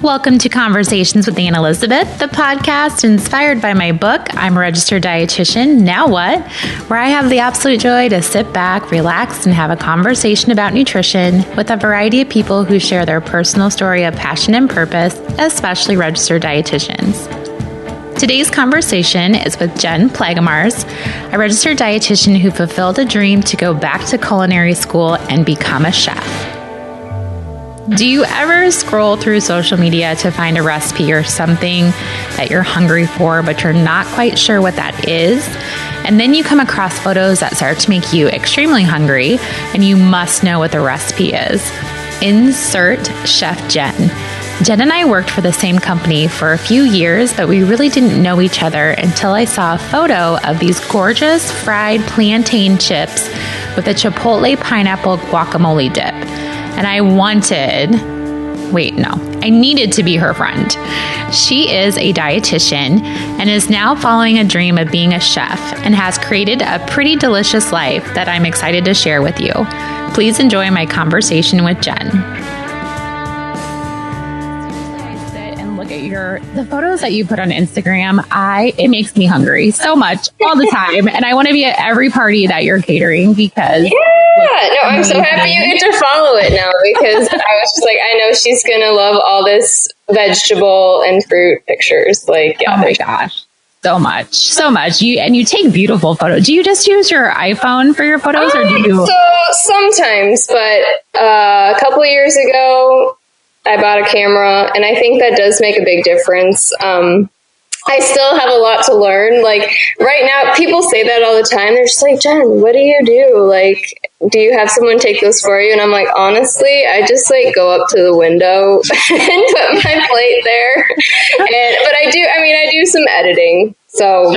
Welcome to Conversations with Aunt Elizabeth, the podcast inspired by my book, I'm a Registered Dietitian, Now What?, where I have the absolute joy to sit back, relax, and have a conversation about nutrition with a variety of people who share their personal story of passion and purpose, especially registered dietitians. Today's conversation is with Jen Plaggemars, a registered dietitian who fulfilled a dream to go back to culinary school and become a chef. Do you ever scroll through social media to find a recipe or something that you're hungry for, but you're not quite sure what that is? And then you come across photos that start to make you extremely hungry, and you must know what the recipe is. Insert Chef Jen. Jen and I worked for the same company for a few years, but we really didn't know each other until I saw a photo of these gorgeous fried plantain chips with a chipotle pineapple guacamole dip. And I needed to be her friend. She is a dietitian and is now following a dream of being a chef and has created a pretty delicious life that I'm excited to share with you. Please enjoy my conversation with Jen. The photos that you put on Instagram, it makes me hungry so much all the time. And I want to be at every party that you're catering because... I'm so happy you get to follow it now because I was just like, I know she's going to love all this vegetable and fruit pictures. Oh my gosh. So much. You take beautiful photos. Do you just use your iPhone for your photos or do you? So sometimes, but a couple of years ago, I bought a camera, and I think that does make a big difference. I still have a lot to learn. Right now, people say that all the time. They're just like, Jen, what do you do? Do you have someone take those for you? And I'm like, honestly, I just go up to the window and put my plate there. But I do some editing. So,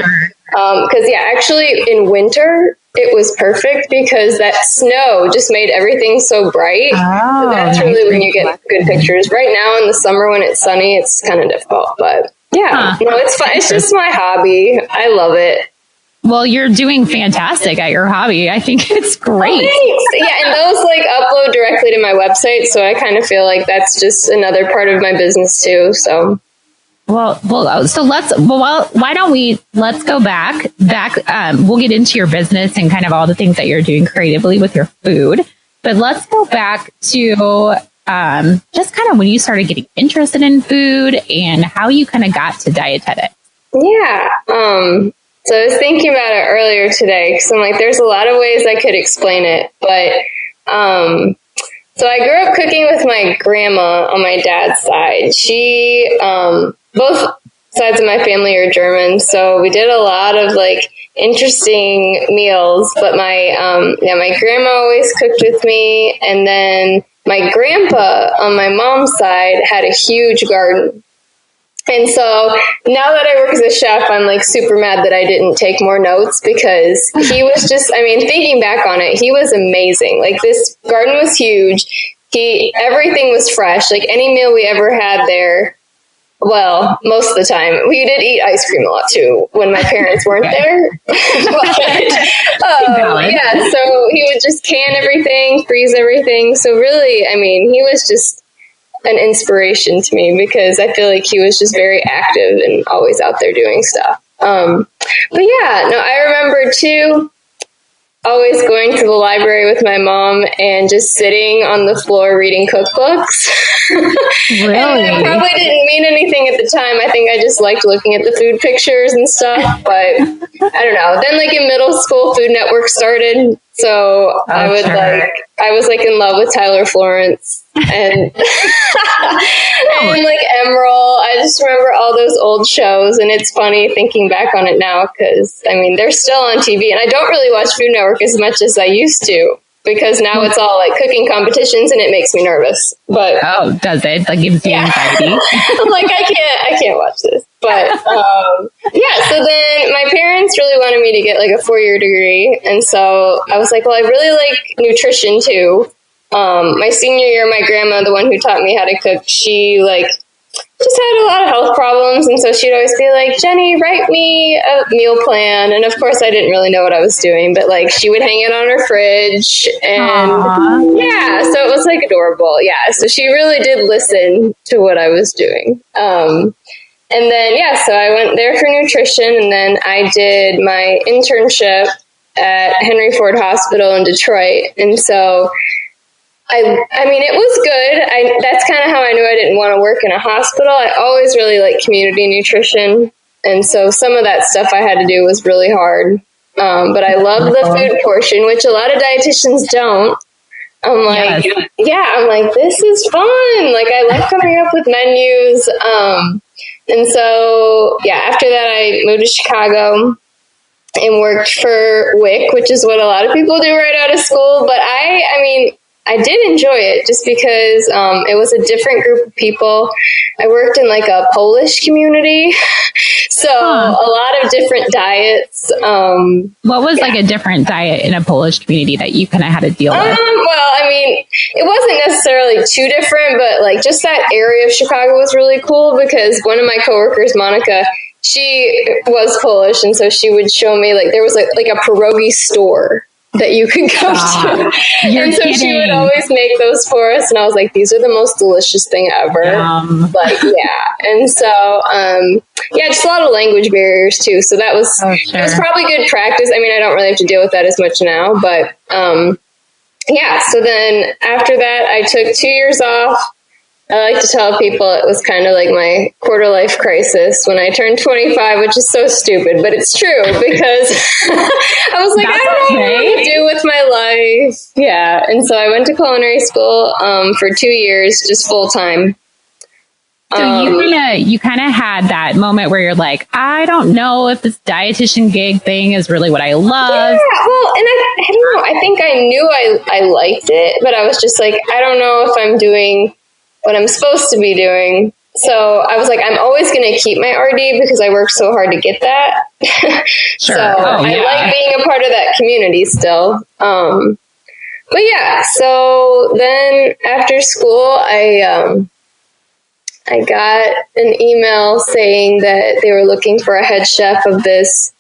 actually in winter, it was perfect because that snow just made everything so bright. So that's really when you get good pictures. Right now in the summer when it's sunny, it's kind of difficult, but it's fun. It's just my hobby. I love it. Well, you're doing fantastic at your hobby. I think it's great. Oh, thanks. Yeah, and those upload directly to my website, so I kind of feel like that's just another part of my business too. So. Why don't let's go back. We'll get into your business and kind of all the things that you're doing creatively with your food. But let's go back to just kind of when you started getting interested in food and how you kind of got to dietetics. Yeah. So I was thinking about it earlier today because I'm like, there's a lot of ways I could explain it, but so I grew up cooking with my grandma on my dad's side. She both sides of my family are German, so we did a lot of interesting meals. But my grandma always cooked with me, and then my grandpa on my mom's side had a huge garden. And so now that I work as a chef, I'm super mad that I didn't take more notes because he was just, thinking back on it, he was amazing. This garden was huge. Everything was fresh. Any meal we ever had there, well, most of the time. We did eat ice cream a lot too when my parents weren't there. So he would just can everything, freeze everything. So really, he was just an inspiration to me because I feel like he was just very active and always out there doing stuff. I remember too, always going to the library with my mom and just sitting on the floor reading cookbooks. Really? And it probably didn't mean anything at the time. I think I just liked looking at the food pictures and stuff, but I don't know. Then in middle school, Food Network started. So I was in love with Tyler Florence and Emerald. I just remember all those old shows, and it's funny thinking back on it now because they're still on TV, and I don't really watch Food Network as much as I used to because now it's all cooking competitions, and it makes me nervous. But does it? That gives you anxiety. I'm I can't watch this. But so then my parents really wanted me to get a 4-year degree, and so I was like, well, I really like nutrition too. My senior year, my grandma, the one who taught me how to cook, she just had a lot of health problems. And so she'd always be like, Jenny, write me a meal plan. And of course I didn't really know what I was doing, but like she would hang it on her fridge and yeah, so it was like adorable. Yeah. So she really did listen to what I was doing. And then, yeah, so I went there for nutrition, and then I did my internship at Henry Ford Hospital in Detroit. And so I mean, it was good. That's kind of how I knew I didn't want to work in a hospital. I always really liked community nutrition. And so some of that stuff I had to do was really hard. But I love the food portion, which a lot of dietitians don't. I'm like, I'm like, this is fun. Like, I love coming up with menus. And so, yeah, after that, I moved to Chicago and worked for WIC, which is what a lot of people do right out of school. But I mean, I did enjoy it just because it was a different group of people. I worked in like a Polish community, so a lot of different diets. What was like a different diet in a Polish community that you kind of had to deal with? Well, I mean, it wasn't necessarily too different, but like just that area of Chicago was really cool because one of my coworkers, Monica, she was Polish, and so she would show me like there was like a pierogi store that you could go to. And so she would always make those for us. And I was like, these are the most delicious thing ever. Like, yeah. And so, just a lot of language barriers too. So that was, it was probably good practice. I mean, I don't really have to deal with that as much now, but, so then after that, I took 2 years off. I like to tell people it was kind of like my quarter life crisis when I turned 25, which is so stupid, but it's true because I was like, I don't know what to do with my life. Yeah. And so I went to culinary school for 2 years, just full time. So you kind of had that moment where you're like, I don't know if this dietitian gig thing is really what I love. Yeah, well, and I don't know. I think I knew I liked it, but I was just like, I don't know if I'm doing what I'm supposed to be doing. So I was like, I'm always going to keep my RD because I worked so hard to get that. So I like being a part of that community still. But yeah, so then after school, I got an email saying that they were looking for a head chef of this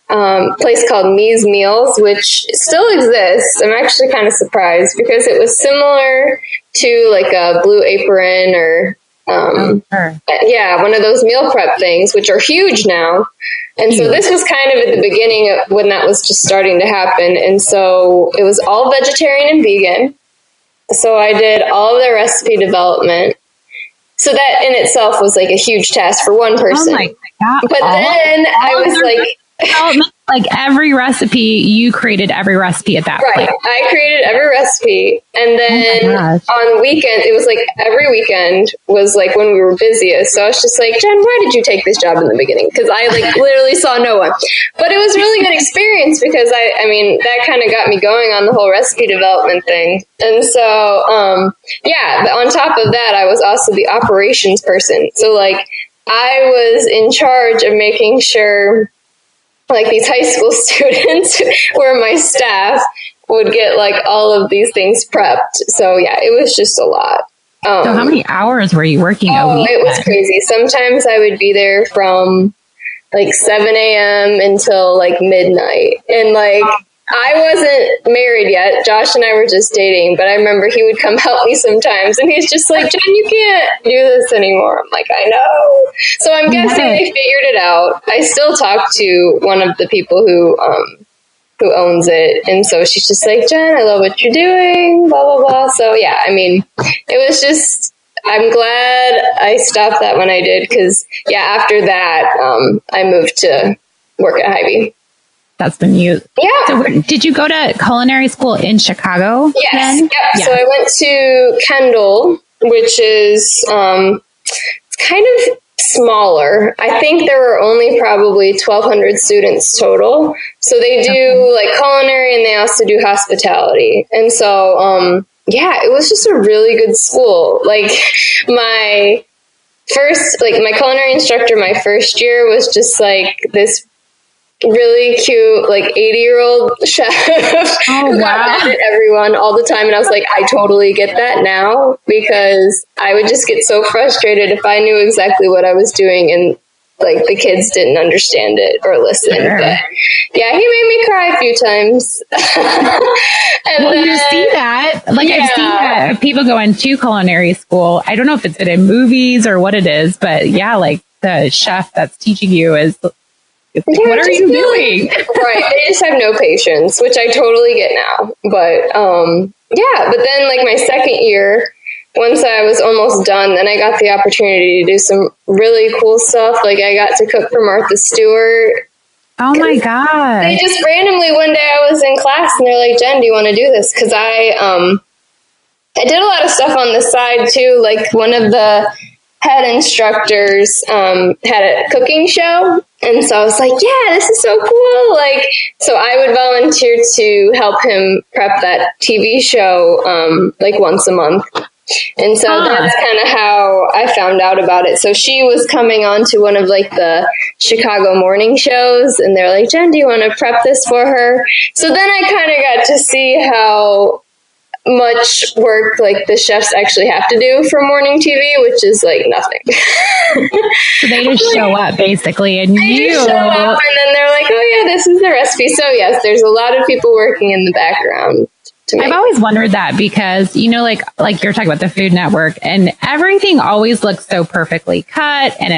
place called Me's Meals, which still exists. I'm actually kind of surprised because it was similar to like a Blue Apron or one of those meal prep things, which are huge now. And so this was kind of at the beginning of when that was just starting to happen. And so it was all vegetarian and vegan. So I did all of the recipe development. So that in itself was like a huge task for one person. Oh my God. But then I was like, like every recipe, you created every recipe at that point. I created every recipe. And then on weekends, it was like every weekend was like when we were busiest. So I was just like, Jen, why did you take this job in the beginning? Because I like literally saw no one. But it was a really good experience because I mean, that kind of got me going on the whole recipe development thing. And so, on top of that, I was also the operations person. So like I was in charge of making sure like these high school students were my staff would get like all of these things prepped. So yeah, it was just a lot. So how many hours were you working a week? It was crazy. Sometimes I would be there from like 7 a.m. until like midnight. And like, I wasn't married yet. Josh and I were just dating, but I remember he would come help me sometimes and he's just like, Jen, you can't do this anymore. I'm like, I know. So I'm guessing they figured it out. I still talk to one of the people who owns it. And so she's just like, Jen, I love what you're doing, blah, blah, blah. So yeah, I mean, it was just, I'm glad I stopped that when I did. Cause yeah, after that, I moved to work at Hy-Vee. That's been you. Yeah. So did you go to culinary school in Chicago? Yes. Yep. Yeah. So I went to Kendall, which is it's kind of smaller. I think there were only probably 1,200 students total. So they do like culinary and they also do hospitality. And so, it was just a really good school. Like my culinary instructor, my first year was just like this really cute, like 80-year-old chef who got mad at everyone all the time. And I was like, I totally get that now, because I would just get so frustrated if I knew exactly what I was doing and like the kids didn't understand it or listen. Sure. But yeah, he made me cry a few times. And well, then, you see that. Like, I've seen that people go into culinary school. I don't know if it's in movies or what it is, but yeah, like the chef that's teaching you is, what are you doing? Right. They just have no patience, which I totally get now. But yeah, but then like my second year, once I was almost done, then I got the opportunity to do some really cool stuff. Like I got to cook for Martha Stewart. Oh my God. They just randomly one day I was in class and they're like, Jen, do you want to do this? Because I did a lot of stuff on the side too. Like one of the head instructors had a cooking show. And so I was like, yeah, this is so cool. Like, so I would volunteer to help him prep that TV show like once a month. And so that's kind of how I found out about it. So she was coming on to one of like the Chicago morning shows and they're like, Jen, do you want to prep this for her? So then I kind of got to see how much work like the chefs actually have to do for morning TV, which is like nothing. So they just show up basically, and you show up and then they're like, oh yeah, this is the recipe. So yes, there's a lot of people working in the background. I've always wondered that because, you know, like you're talking about the Food Network and everything always looks so perfectly cut and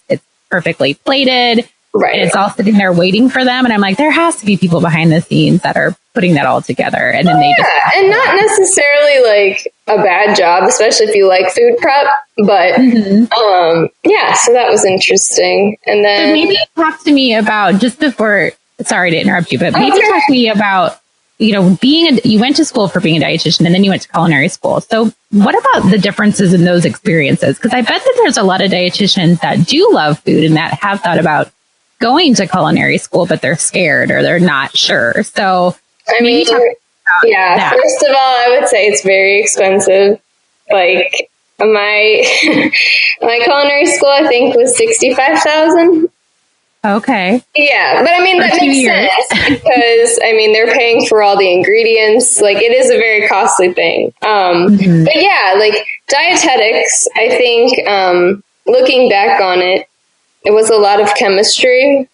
it's perfectly plated. Right. And it's all sitting there waiting for them. And I'm like, there has to be people behind the scenes that are putting that all together. And then and not necessarily like a bad job, especially if you like food prep. But yeah, so that was interesting. And then so maybe talk to me about, just before, sorry to interrupt you, but maybe talk to me about, you know, you went to school for being a dietitian and then you went to culinary school. So what about the differences in those experiences? Because I bet that there's a lot of dietitians that do love food and that have thought about going to culinary school, but they're scared or they're not sure. So I mean, yeah, first of all, I would say it's very expensive. Like my culinary school, I think was $65,000. Okay. Yeah, but I mean, that makes sense because, I mean, they're paying for all the ingredients. Like, it is a very costly thing. But yeah, like, dietetics, I think, looking back on it, it was a lot of chemistry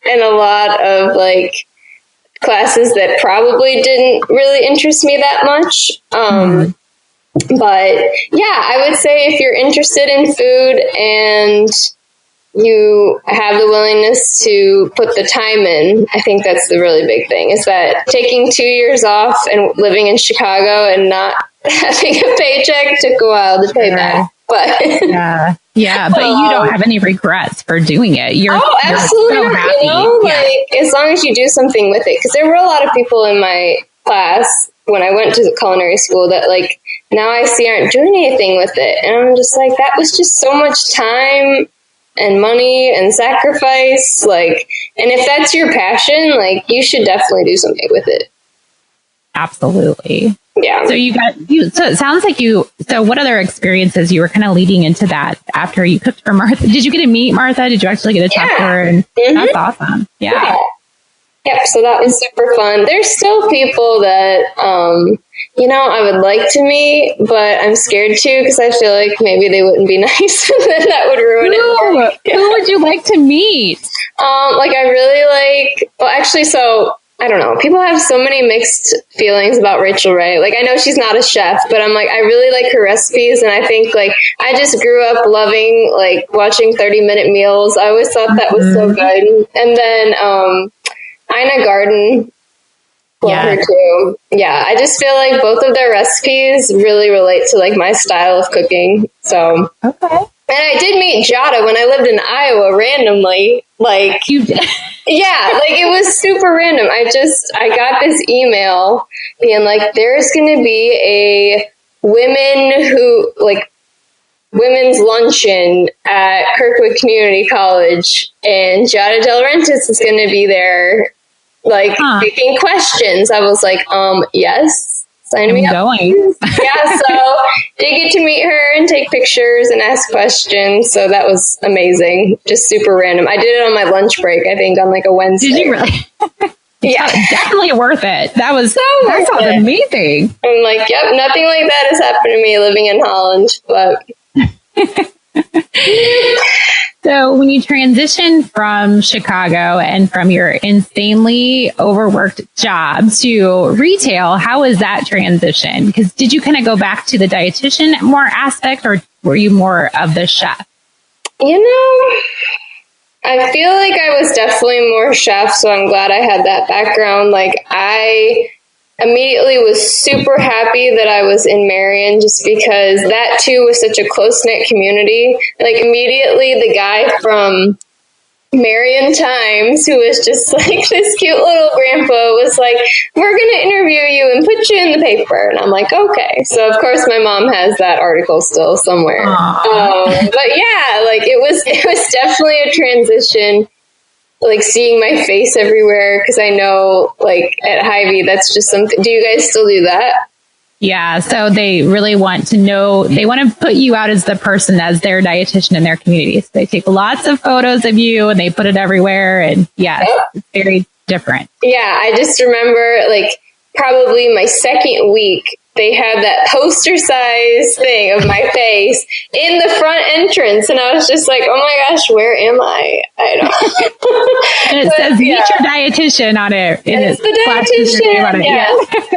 and a lot of, like, classes that probably didn't really interest me that much. But yeah, I would say if you're interested in food and you have the willingness to put the time in, I think that's the really big thing, is that taking 2 years off and living in Chicago and not having a paycheck took a while to pay back. But yeah, but you don't have any regrets for doing it. You're absolutely, so happy. You know, like as long as you do something with it. Because there were a lot of people in my class when I went to culinary school that like now I see aren't doing anything with it, and I'm just like, that was just so much time and money and sacrifice, like, and if that's your passion, like, you should definitely do something with it. Absolutely. Yeah. So so it sounds like so what other experiences you were kind of leading into that after you cooked for Martha? Did you get to meet Martha? Did you actually get to talk to her? And that's awesome. Yeah. Yep. So that was super fun. There's still people that, you know, I would like to meet, but I'm scared to because I feel like maybe they wouldn't be nice and then that would ruin it. Who would you like to meet? Like I really like, well, actually, so I don't know. People have so many mixed feelings about Rachel Ray. Like, I know she's not a chef, but I'm like, I really like her recipes. And I think like, I just grew up loving like watching 30-minute meals. I always thought that was so good. And then, Ina Garten, love her too. Yeah. I just feel like both of their recipes really relate to like my style of cooking. So, okay. And I did meet Jada when I lived in Iowa randomly. Like, you did. Yeah, like it was super random. I got this email being like, there's going to be a women's luncheon at Kirkwood Community College, and Jada Del Rentis is going to be there, like, taking questions. I was like, yes. sign me up. Going. Yeah, so did get to meet her and take pictures and ask questions. So that was amazing. Just super random. I did it on my lunch break, I think, on like a Wednesday. Did you really? Yeah, definitely worth it. That sounds amazing. I'm like, yep, nothing like that has happened to me living in Holland. But so when you transition from Chicago and from your insanely overworked job to retail, how was that transition? Because did you kind of go back to the dietitian more aspect, or were you more of the chef? I feel like I was definitely more chef, so I'm glad I had that background. Like, I immediately was super happy that I was in Marion, just because that too was such a close-knit community. Like, immediately the guy from Marion Times, who was just like this cute little grandpa, was like, we're going to interview you and put you in the paper. And I'm like, okay. So of course my mom has that article still somewhere. But yeah, like it was definitely a transition, like seeing my face everywhere. Cause I know like at Hy-Vee, that's just something. Do you guys still do that? Yeah, so they really want to know, they want to put you out as the person, as their dietitian in their community. So they take lots of photos of you and they put it everywhere. And yeah, it's very different. Yeah, I just remember like probably my second week, they had that poster size thing of my face in the front entrance. And I was just like, oh my gosh, where am I? I don't And it says, meet your dietitian on it. It's the dietitian.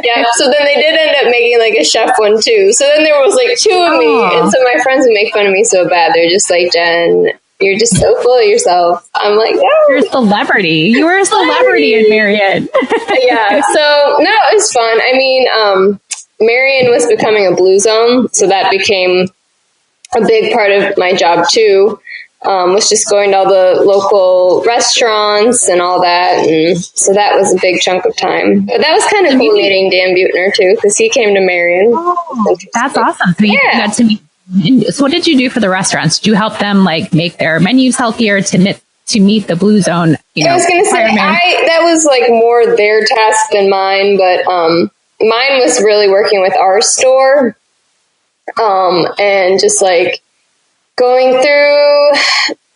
Yeah. So then they did end up making like a chef one too. So then there was like two of me. And so my friends would make fun of me so bad. They're just like, Jen, you're just so full of yourself. I'm like, no. You're a celebrity. You were a celebrity in Marion. Yeah. So no, it was fun. I mean, Marion was becoming a blue zone, so that became a big part of my job too. Was just going to all the local restaurants and all that, and so that was a big chunk of time. But that was kind of cool meeting Dan Buettner too, because he came to Marion. Oh, that's awesome! So you got to meet. So what did you do for the restaurants? Did you help them like make their menus healthier to meet the blue zone? I was going to say that was like more their task than mine, but mine was really working with our store, and just like going through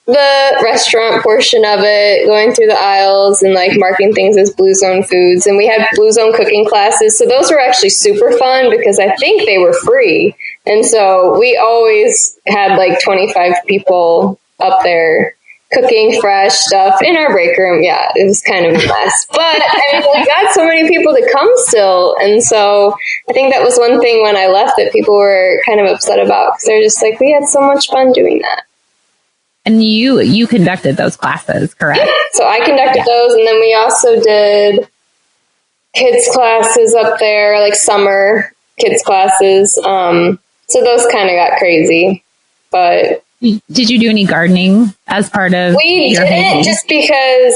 the restaurant portion of it, going through the aisles and like marking things as Blue Zone foods. And we had Blue Zone cooking classes. So those were actually super fun because I think they were free. And so we always had like 25 people up there cooking fresh stuff in our break room. Yeah, it was kind of a mess. But I mean, we got so many people to come still. And so I think that was one thing when I left that people were kind of upset about, because they're just like, we had so much fun doing that. And you conducted those classes, correct? Yeah, so I conducted those. And then we also did kids classes up there, like summer kids classes. So those kind of got crazy. But did you do any gardening as part of We didn't, just because,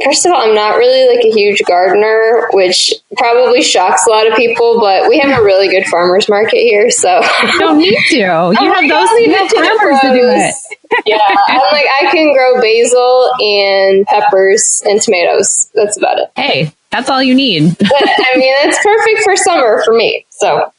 first of all, I'm not really like a huge gardener, which probably shocks a lot of people, but we have a really good farmer's market here, so. You don't need to. You have those farmers to do it. Yeah, I'm like, I can grow basil and peppers and tomatoes. That's about it. Hey, that's all you need. But, I mean, it's perfect for summer for me, so.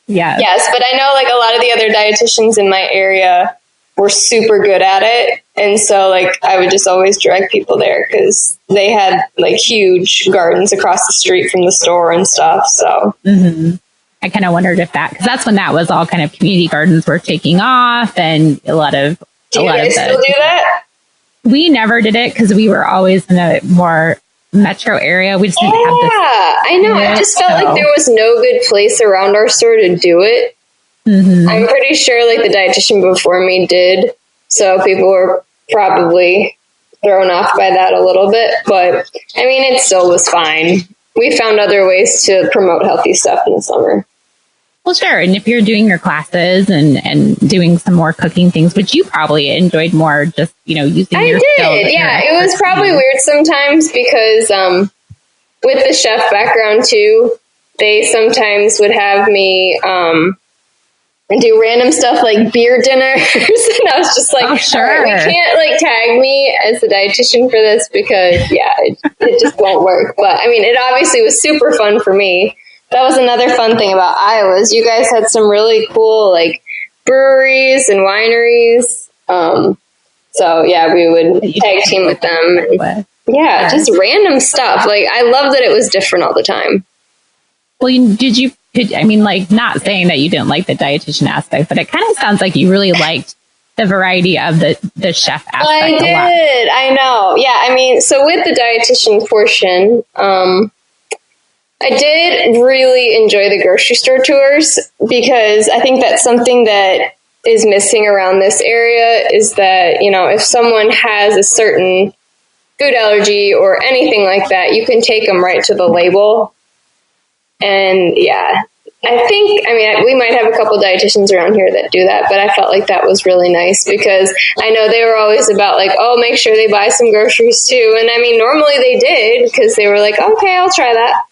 Yes, but I know like a lot of the other dietitians in my area were super good at it. And so like I would just always direct people there because they had like huge gardens across the street from the store and stuff. So I kind of wondered if because that's when that was all kind of community gardens were taking off, and a lot of. Do you guys still do that? We never did it because we were always in a more metro area. We just didn't have this. I know. I just felt like there was no good place around our store to do it. I'm pretty sure like the dietitian before me did. So people were probably thrown off by that a little bit. But I mean, it still was fine. We found other ways to promote healthy stuff in the summer. Well, sure. And if you're doing your classes and doing some more cooking things, which you probably enjoyed more just, using your skills. I did. Yeah, it was probably weird sometimes because with the chef background too, they sometimes would have me do random stuff like beer dinners. And I was just like, oh, sure. All right, we can't like tag me as a dietitian for this because, it just won't work. But I mean, it obviously was super fun for me. that was another fun thing about Iowa is you guys had some really cool like breweries and wineries. So yeah, we would tag team with them. And, yeah, just random stuff. Like I love that it was different all the time. Well, not saying that you didn't like the dietitian aspect, but it kind of sounds like you really liked the variety of the chef aspect. I did. I know. Yeah. I mean, so with the dietitian portion, I did really enjoy the grocery store tours because I think that's something that is missing around this area is that, if someone has a certain food allergy or anything like that, you can take them right to the label. And yeah, we might have a couple dietitians around here that do that, but I felt like that was really nice because I know they were always about like, oh, make sure they buy some groceries too. And I mean, normally they did because they were like, okay, I'll try that.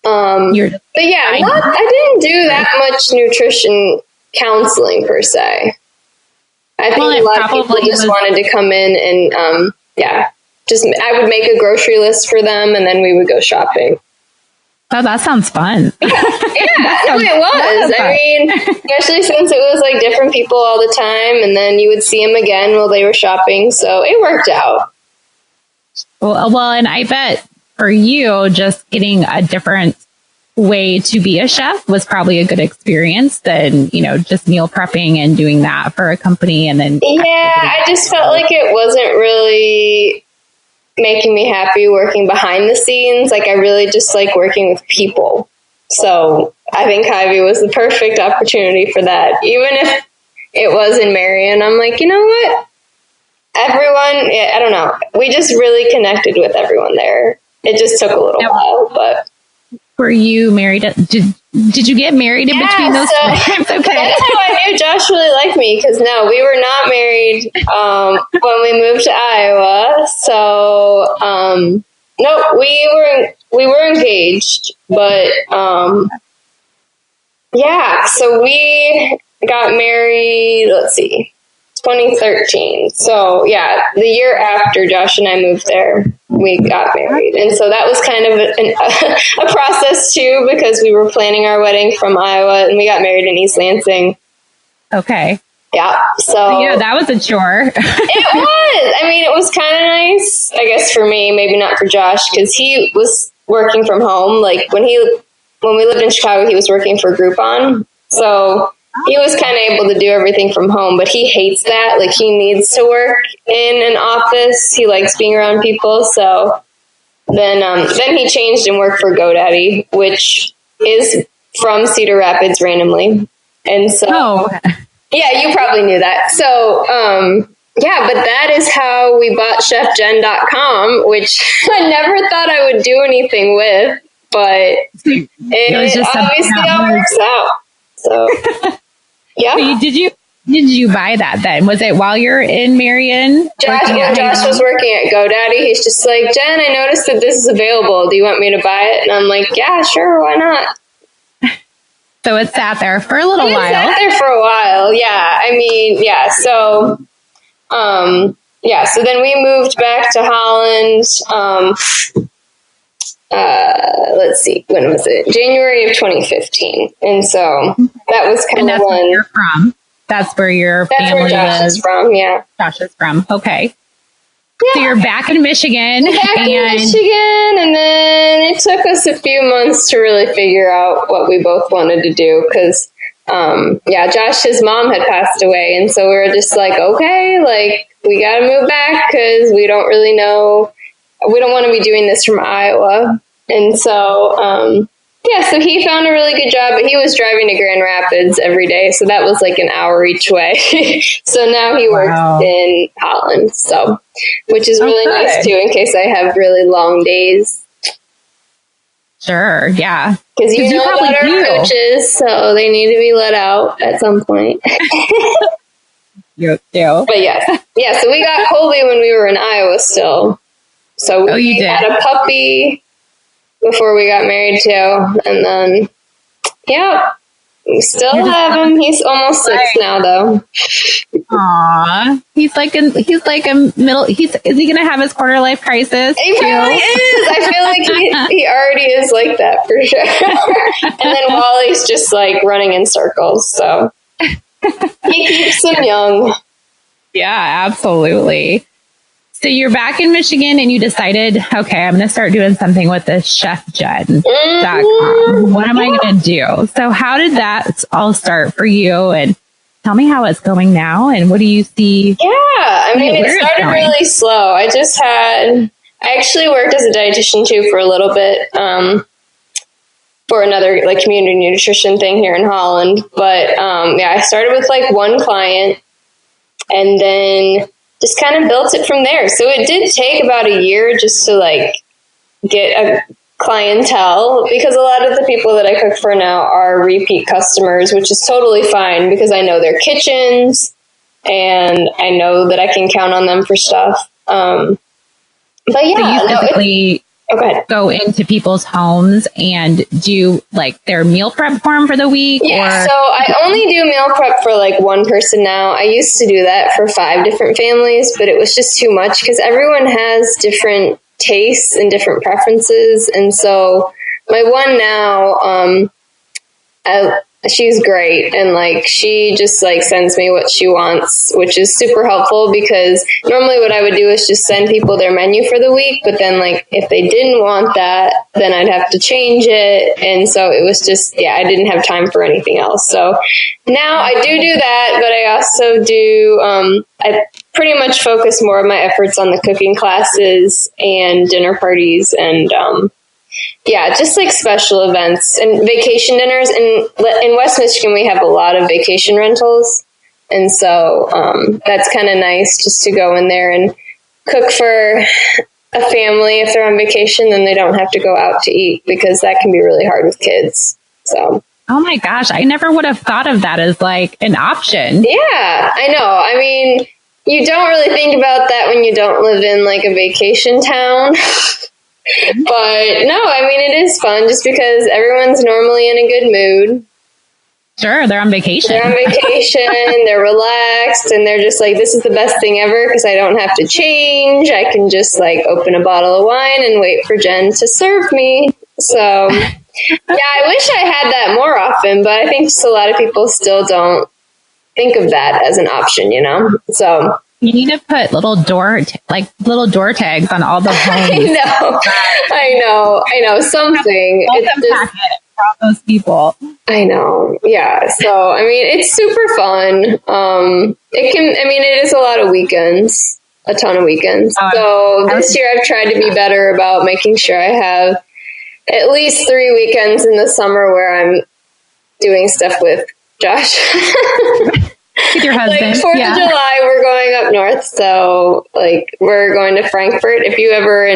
But yeah, I didn't do that much nutrition counseling per se. I think a lot of people just wanted to come in and, I would make a grocery list for them and then we would go shopping. Oh, that sounds fun. Yeah, it was. I mean, especially since it was like different people all the time and then you would see them again while they were shopping. So it worked out. Well, and I bet for you, just getting a different way to be a chef was probably a good experience than, just meal prepping and doing that for a company. And then, I just felt like it wasn't really making me happy working behind the scenes. Like I really just like working with people. So I think Hy-Vee was the perfect opportunity for that. Even if it was in Marion, I'm like, you know what? Everyone, I don't know. We just really connected with everyone there. It just took a little while, but. Were you married? Did you get married in between those times? Okay. That's how I knew Josh really liked me because no, we were not married when we moved to Iowa. So no, we were engaged, but so we got married. Let's see, 2013. So yeah, the year after Josh and I moved there, we got married. And so that was kind of a process too, because we were planning our wedding from Iowa and we got married in East Lansing. Okay. Yeah. So that was a chore. It was. I mean, it was kind of nice, I guess, for me, maybe not for Josh, because he was working from home. Like when we lived in Chicago, he was working for Groupon. So he was kind of able to do everything from home, but he hates that. Like he needs to work in an office. He likes being around people. So then he changed and worked for GoDaddy, which is from Cedar Rapids randomly. And so, yeah, you probably knew that. So, but that is how we bought chefjen.com, which I never thought I would do anything with, but it obviously all works out. So, yeah. So did you buy that then? Was it while you're in Marion? Josh was working at GoDaddy. He's just like, Jen, I noticed that this is available. Do you want me to buy it? And I'm like, yeah, sure. Why not? So it sat there for a little while. It sat there for a while. Yeah. I mean, yeah. So, so then we moved back to Holland. Let's see, when was it? January of 2015. And so that was kind of when you're from. That's where your family where Josh is from, yeah. Josh is from. Okay. Yeah. So you're back in Michigan. In Michigan, and then it took us a few months to really figure out what we both wanted to do because, Josh, his mom had passed away, and so we were just like, okay, like, we got to move back because we don't really know. We don't want to be doing this from Iowa. And so, so he found a really good job, but he was driving to Grand Rapids every day. So that was like an hour each way. So now he works in Holland. So, which is really nice too, in case I have really long days. Sure. Yeah. Because you know about our coaches, so they need to be let out at some point. You do. But yeah. So we got Colby when we were in Iowa still. So we had a puppy before we got married too. And then, We still have him. He's almost 6 now, though. Aw, he's like a middle. Is he gonna have his quarter life crisis? He probably is. I feel like he already is like that for sure. And then Wally's just like running in circles. So he keeps him young. Yeah, absolutely. So you're back in Michigan and you decided, okay, I'm going to start doing something with this chefjen.com. What am I going to do? So how did that all start for you? And tell me how it's going now. And what do you see? Yeah, I mean, it started really slow. I actually worked as a dietitian too for a little bit, for another like community nutrition thing here in Holland. But I started with like one client and then just kind of built it from there. So it did take about a year just to like get a clientele, because a lot of the people that I cook for now are repeat customers, which is totally fine because I know their kitchens and I know that I can count on them for stuff. But yeah, so you typically go into people's homes and do like their meal prep for them for the week? Yeah, so I only do meal prep for like one person now. I used to do that for 5 different families, but it was just too much because everyone has different tastes and different preferences. And so my one now, she's great. And like, she just like sends me what she wants, which is super helpful because normally what I would do is just send people their menu for the week. But then like, if they didn't want that, then I'd have to change it. And so it was just, I didn't have time for anything else. So now I do that, but I also do, I pretty much focus more of my efforts on the cooking classes and dinner parties and, just like special events and vacation dinners. And in West Michigan, we have a lot of vacation rentals. And so that's kind of nice just to go in there and cook for a family. If they're on vacation, then they don't have to go out to eat because that can be really hard with kids. So. Oh my gosh, I never would have thought of that as like an option. Yeah, I know. I mean, you don't really think about that when you don't live in like a vacation town. But no, I mean, it is fun just because everyone's normally in a good mood. Sure, they're on vacation. They're relaxed, and they're just like, this is the best thing ever because I don't have to change. I can just like open a bottle of wine and wait for Jen to serve me. So, I wish I had that more often, but I think just a lot of people still don't think of that as an option, you know? So. You need to put little door tags on all the homes. I know. Something. It's just for all those people. I know. Yeah. So, I mean, it's super fun. It is a lot of weekends, a ton of weekends. So this year I've tried to be better about making sure I have at least 3 weekends in the summer where I'm doing stuff with Josh. With your husband. Like 4th of July, we're going up north. So like we're going to Frankfurt. If you ever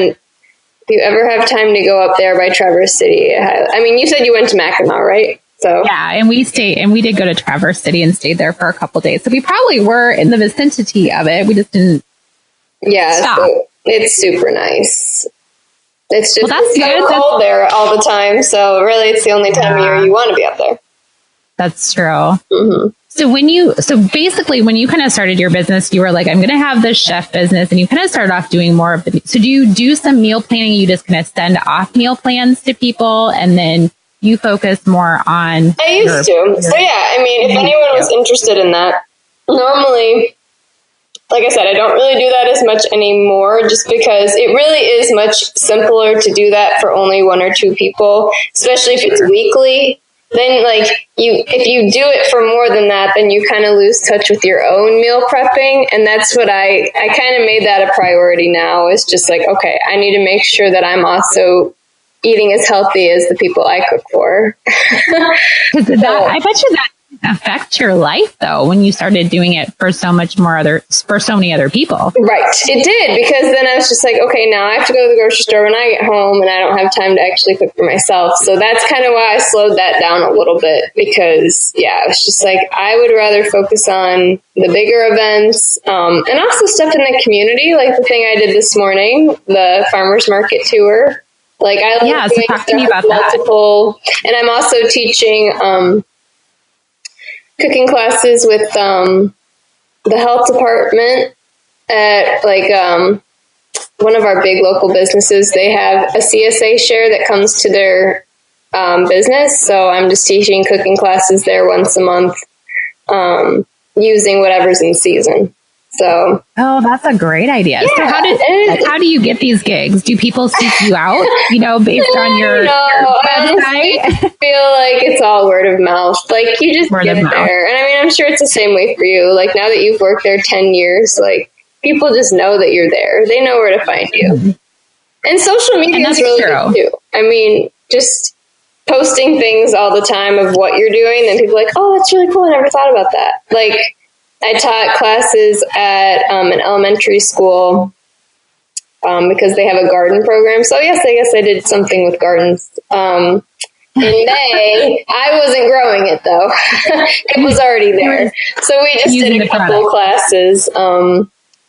have time to go up there by Traverse City. I mean, you said you went to Mackinac, right? So yeah, and we did go to Traverse City and stayed there for a couple days. So we probably were in the vicinity of it. We just didn't stop. So it's super nice. It's just that's so cold there all the time. So really, it's the only time of year you want to be up there. That's true. Mm-hmm. So basically when you kind of started your business, you were like, I'm going to have this chef business, and you kind of started off doing more of so do you do some meal planning? You just kind of send off meal plans to people and then you focus more on. I used to. So I mean, if anyone was interested in that, normally, like I said, I don't really do that as much anymore just because it really is much simpler to do that for only 1 or 2 people, especially if it's weekly. Then, like, if you do it for more than that, then you kind of lose touch with your own meal prepping. And that's what I kind of made that a priority now, is just like, okay, I need to make sure that I'm also eating as healthy as the people I cook for. I bet you that affect your life though when you started doing it for so many other people. Right, it did, because then I was just like, okay, now I have to go to the grocery store when I get home and I don't have time to actually cook for myself. So that's kind of why I slowed that down a little bit, because I was just like, I would rather focus on the bigger events and also stuff in the community, like the thing I did this morning, the farmers market tour. Like I love doing talk to me about multiple, and I'm also teaching cooking classes with the health department at one of our big local businesses. They have a CSA share that comes to their business. So I'm just teaching cooking classes there once a month, using whatever's in season. So, that's a great idea. Yeah, so how do you get these gigs? Do people seek you out, based on your website? I feel like it's all word of mouth. Like, you just get there. And I mean, I'm sure it's the same way for you. Like, now that you've worked there 10 years, like, people just know that you're there. They know where to find you. Mm-hmm. And social media is really good too. I mean, just posting things all the time of what you're doing, then people are like, oh, that's really cool. I never thought about that. Like, I taught classes at an elementary school because they have a garden program. So yes, I guess I did something with gardens. In May, I wasn't growing it though. It was already there. So we just did a couple classes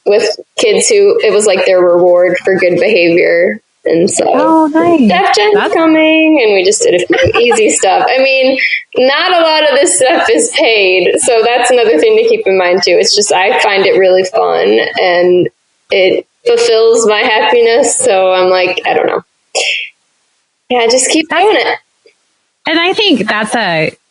with kids who, it was like their reward for good behavior. And so, nice. Chef Jen's coming, and we just did a few easy stuff. I mean, not a lot of this stuff is paid, so that's another thing to keep in mind too. It's just, I find it really fun, and it fulfills my happiness, so I'm like, I don't know. Yeah, just keep doing it. And I think that's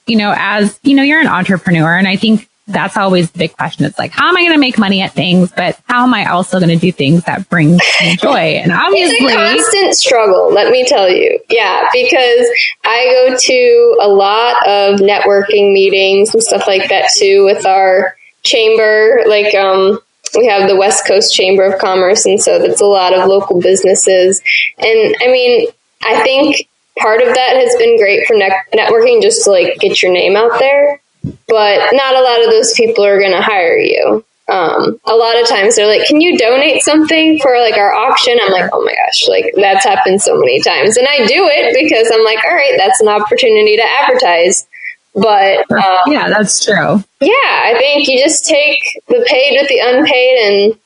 you're an entrepreneur, and I think that's always the big question. It's like, how am I going to make money at things, but how am I also going to do things that bring me joy? And obviously, it's a constant struggle, let me tell you. Yeah, because I go to a lot of networking meetings and stuff like that too with our chamber. Like, we have the West Coast Chamber of Commerce, and so that's a lot of local businesses. And I mean, I think part of that has been great for networking, just to like get your name out there. But not a lot of those people are going to hire you. A lot of times they're like, can you donate something for like our auction? I'm like, oh my gosh, like that's happened so many times. And I do it because I'm like, all right, that's an opportunity to advertise. But yeah, that's true. Yeah, I think you just take the paid with the unpaid and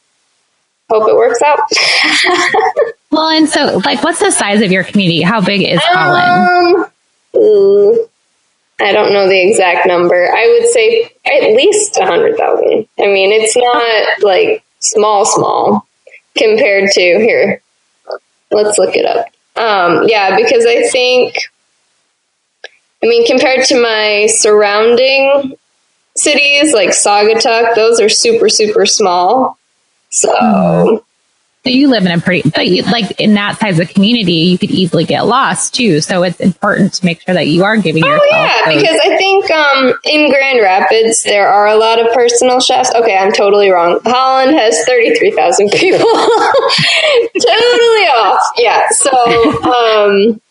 hope it works out. Well, and so like, what's the size of your community? How big is Holland? I don't know the exact number. I would say at least 100,000. I mean, it's not like small compared to here. Let's look it up. Yeah, because I think, compared to my surrounding cities like Saugatuck, those are super, super small. So you live in a like in that size of community, you could easily get lost too. So it's important to make sure that you are giving yourself. Because I think in Grand Rapids there are a lot of personal chefs. Okay, I'm totally wrong. Holland has 33,000 people. Totally off. Yeah. So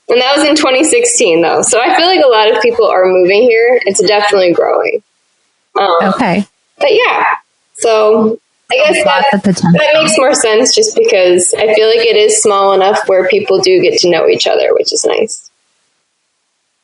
and that was in 2016 though. So I feel like a lot of people are moving here. It's definitely growing. Okay. But yeah. So I guess that makes more sense just because I feel like it is small enough where people do get to know each other, which is nice.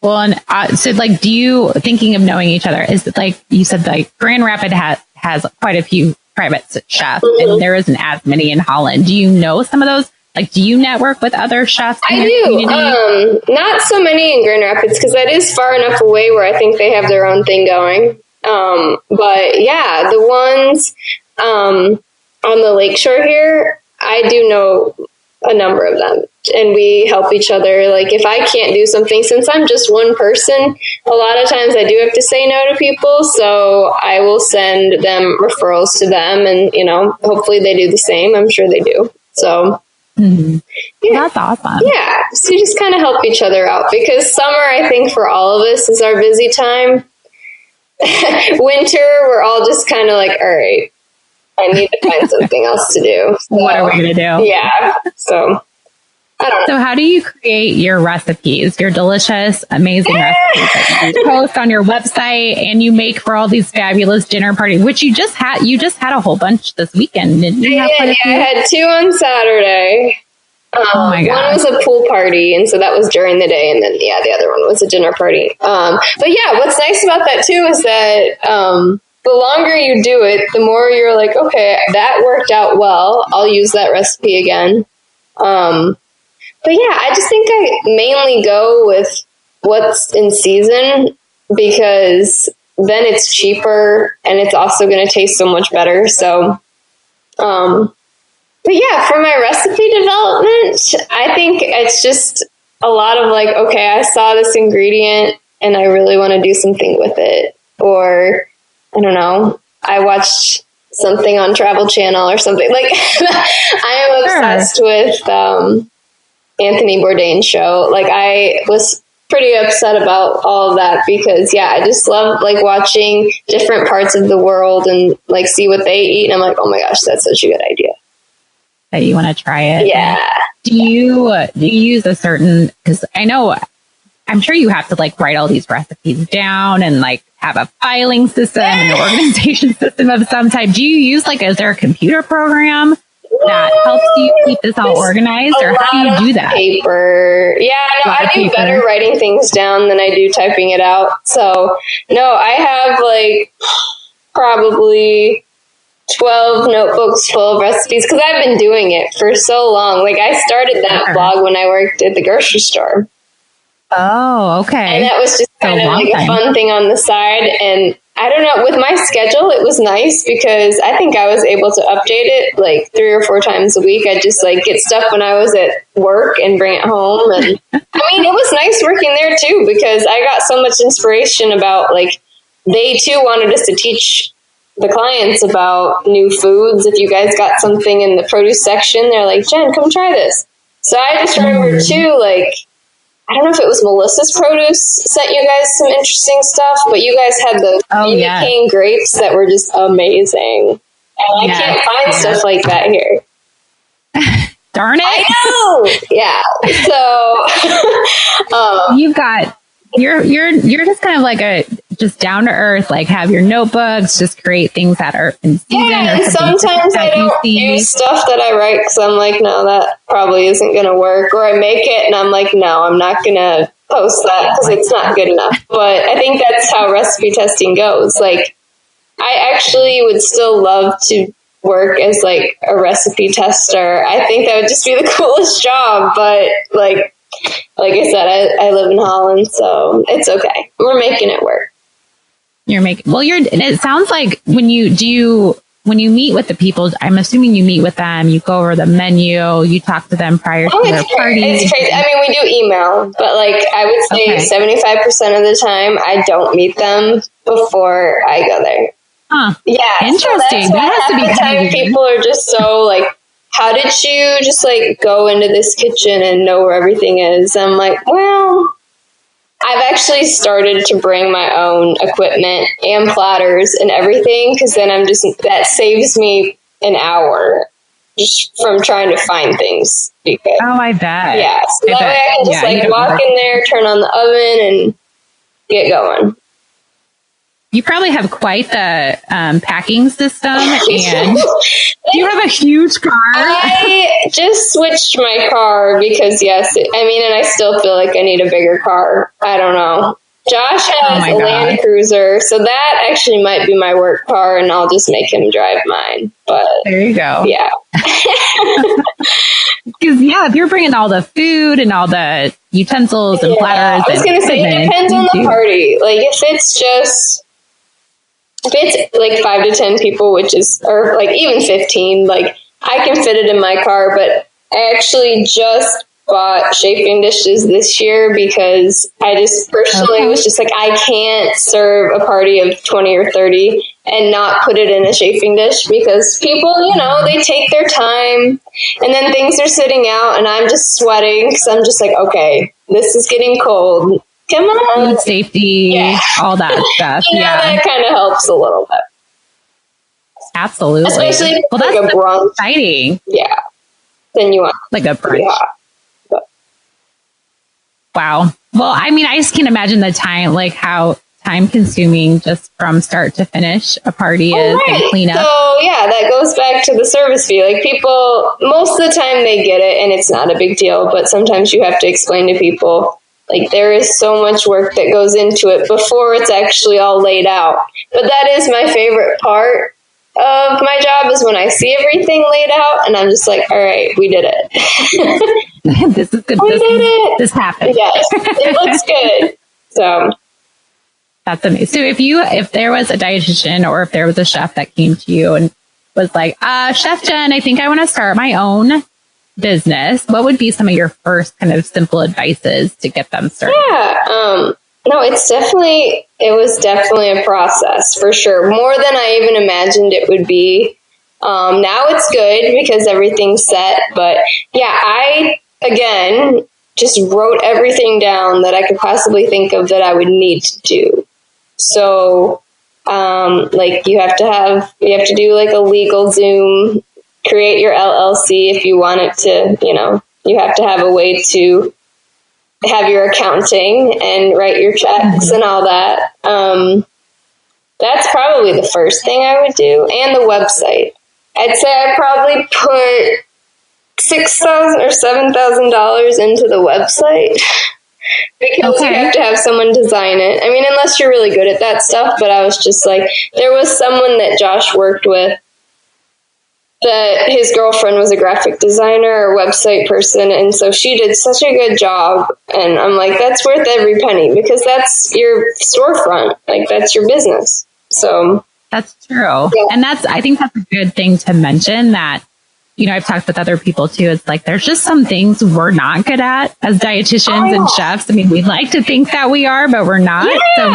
Well, and so like, thinking of knowing each other, is it like you said, like Grand Rapids has quite a few private chefs, and there isn't as many in Holland. Do you know some of those? Like, do you network with other chefs? I do. Not so many in Grand Rapids because that is far enough away where I think they have their own thing going. But yeah, the ones on the lakeshore here, I do know a number of them, and we help each other. Like if I can't do something, since I'm just one person, a lot of times I do have to say no to people, so I will send them referrals to them, and hopefully they do the same. I'm sure they do. So yeah. That's awesome. Yeah, so you just kind of help each other out, because summer, I think for all of us, is our busy time. Winter, we're all just kind of like, all right, I need to find something else to do. So, what are we going to do? Yeah. So, I don't know. So how do you create your recipes, your delicious, amazing recipes that you post on your website and you make for all these fabulous dinner parties, which you just had a whole bunch this weekend, didn't you? I had 2 on Saturday. Oh my God. One was a pool party, and so that was during the day, and then the other one was a dinner party. But yeah, what's nice about that too is that the longer you do it, the more you're like, okay, that worked out well. I'll use that recipe again. But yeah, I just think I mainly go with what's in season, because then it's cheaper and it's also going to taste so much better. So, but yeah, for my recipe development, I think it's just a lot of like, okay, I saw this ingredient and I really want to do something with it. Or, I don't know, I watched something on Travel Channel or something. Like, I am obsessed with Anthony Bourdain's show. Like, I was pretty upset about all of that because, yeah, I just love like watching different parts of the world and like see what they eat. And I'm like, oh my gosh, that's such a good idea. That you want to try it. Yeah. Do you use a certain, because I know, I'm sure you have to like write all these recipes down and like have a filing system and an organization system of some type. Do you use like, is there a computer program that helps you keep this all organized, or how do you do that? Paper. Yeah, no, I do better writing things down than I do typing it out. So no, I have like probably 12 notebooks full of recipes because I've been doing it for so long. Like I started that blog when I worked at the grocery store. Oh, okay. And that was just kind of like a fun thing on the side. And I don't know, with my schedule, it was nice because I think I was able to update it like 3 or 4 times a week. I just like get stuff when I was at work and bring it home. And I mean, it was nice working there too, because I got so much inspiration about like, they too wanted us to teach the clients about new foods. If you guys got something in the produce section, they're like, Jen, come try this. So I just remember too, like, I don't know if it was Melissa's Produce sent you guys some interesting stuff, but you guys had the cane grapes that were just amazing. And I can't find stuff like that here. Darn it. I know. Yeah. So you've got, you're just kind of like just down to earth, like have your notebooks, just create things that are in season. Yeah, and sometimes I don't use stuff that I write because I'm like, no, that probably isn't going to work. Or I make it and I'm like, no, I'm not going to post that because it's not good enough. But I think that's how recipe testing goes. Like, I actually would still love to work as like a recipe tester. I think that would just be the coolest job. But like I said, I live in Holland, so it's okay. We're making it work. And it sounds like when you meet with the people, I'm assuming you meet with them, you go over the menu, you talk to them prior to their party. It's crazy. I mean, we do email, but like I would say 75% of the time I don't meet them before I go there. Huh. Yeah. Interesting. So that has to be time people are just so like, how did you just like go into this kitchen and know where everything is? I'm like, well, I've actually started to bring my own equipment and platters and everything, because then that saves me an hour just from trying to find things. Because, I bet. Yeah, so that way I can just walk in there, turn on the oven, and get going. You probably have quite the packing system, and you have a huge car. I just switched my car because, and I still feel like I need a bigger car. I don't know. Josh has a Land Cruiser, so that actually might be my work car, and I'll just make him drive mine. But there you go. Yeah. Because, if you're bringing all the food and all the utensils and platters. I was going to say, it depends on the party. Like, if it's like 5 to 10 people, or like even 15, like I can fit it in my car, but I actually just bought chafing dishes this year because I just personally was just like, I can't serve a party of 20 or 30 and not put it in a chafing dish, because people, they take their time and then things are sitting out and I'm just sweating because I'm just like, okay, this is getting cold. Come on. Food safety, all that stuff. That kind of helps a little bit. Absolutely. Especially that's a brunch. Exciting. Yeah. Then you want like a brunch. Yeah. Wow. Well, I just can't imagine the time, like how time consuming just from start to finish a party is and clean up. So that goes back to the service fee. Like people, most of the time they get it and it's not a big deal, but sometimes you have to explain to people, like, there is so much work that goes into it before it's actually all laid out. But that is my favorite part of my job, is when I see everything laid out and I'm just like, all right, we did it. This is good. This happened. Yes, it looks good. So, That's amazing. So if there was a dietitian or if there was a chef that came to you and was like, Chef Jen, I think I want to start my own business, what would be some of your first kind of simple advices to get them started? Yeah. No, it was definitely a process for sure. More than I even imagined it would be. Now it's good because everything's set. But yeah, I, again, just wrote everything down that I could possibly think of that I would need to do. So, like you have to do like a legal Zoom, create your LLC if you want it to, you have to have a way to have your accounting and write your checks and all that. That's probably the first thing I would do. And the website. I'd say I probably put $6,000 or $7,000 into the website because you have to have someone design it. I mean, unless you're really good at that stuff, but I was just like, there was someone that Josh worked with that his girlfriend was a graphic designer or website person, and so she did such a good job, and I'm like, that's worth every penny because that's your storefront, like that's your business. So that's true. Yeah. And I think that's a good thing to mention that, I've talked with other people too. It's like, there's just some things we're not good at as dietitians and chefs. I mean, we like to think that we are, but we're not. Yeah. So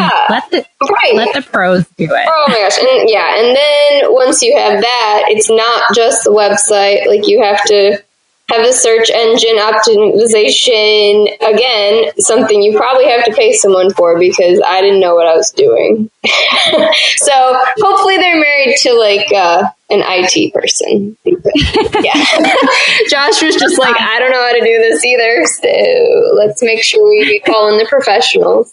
let the pros do it. Oh my gosh. And then once you have that, it's not just the website. Like you have to have a search engine optimization. Again, something you probably have to pay someone for because I didn't know what I was doing. So hopefully they're married to like an IT person. Yeah. Josh was just like, I don't know how to do this either. So let's make sure we call in the professionals.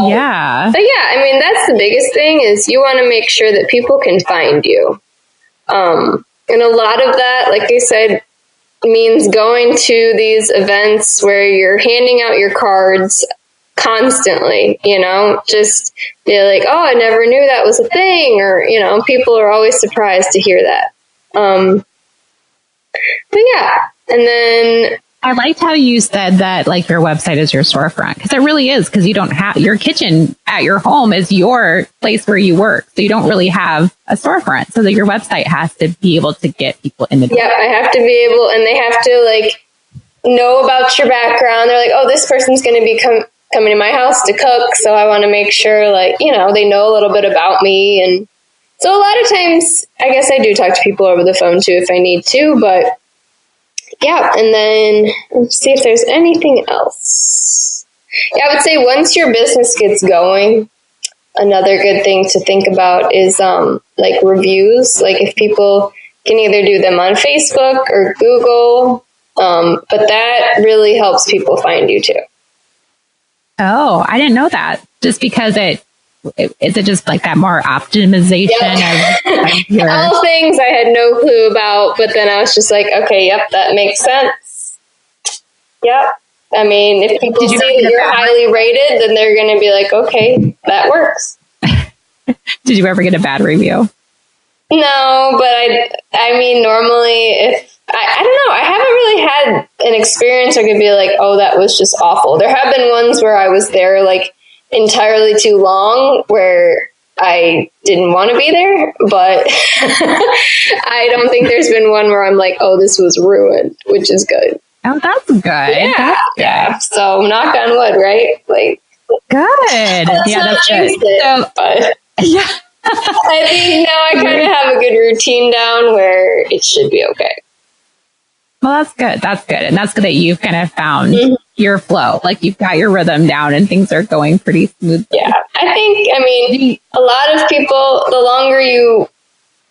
Yeah. But yeah, I mean, that's the biggest thing is you want to make sure that people can find you. And a lot of that, like I said, means going to these events where you're handing out your cards constantly, just be like, oh, I never knew that was a thing. Or, people are always surprised to hear that. But yeah. And then I liked how you said that like your website is your storefront because it really is because you don't have your kitchen at your home is your place where you work. So you don't really have a storefront. So that your website has to be able to get people in the door. Yeah, I have to be able, and they have to like know about your background. They're like, oh, this person's going to be coming to my house to cook. So I want to make sure like, they know a little bit about me. And so a lot of times, I guess I do talk to people over the phone too if I need to, but yeah, and then let's see if there's anything else. Yeah, I would say once your business gets going, another good thing to think about is like reviews. Like if people can either do them on Facebook or Google, but that really helps people find you too. Oh, I didn't know that. Just because is it just like that more optimization of all things I had no clue about, but then I was just like, okay, yep, that makes sense. Yep. I mean, if people see that you're highly rated, then they're going to be like, okay, that works. Did you ever get a bad review? No, but I mean, normally if I don't know, I haven't really had an experience where I could be like, oh, that was just awful. There have been ones where I was there like entirely too long where I didn't want to be there, but I don't think there's been one where I'm like, oh, this was ruined, which is good. Oh, that's good. Yeah, that's good. Yeah. So knock on wood, right? Like, good. Yeah, that's good. Yeah. I think now I kind of have a good routine down where it should be okay. Well, that's good. That's good. And that's good that you've kind of found your flow. Like you've got your rhythm down and things are going pretty smoothly. Yeah. I mean, a lot of people, the longer you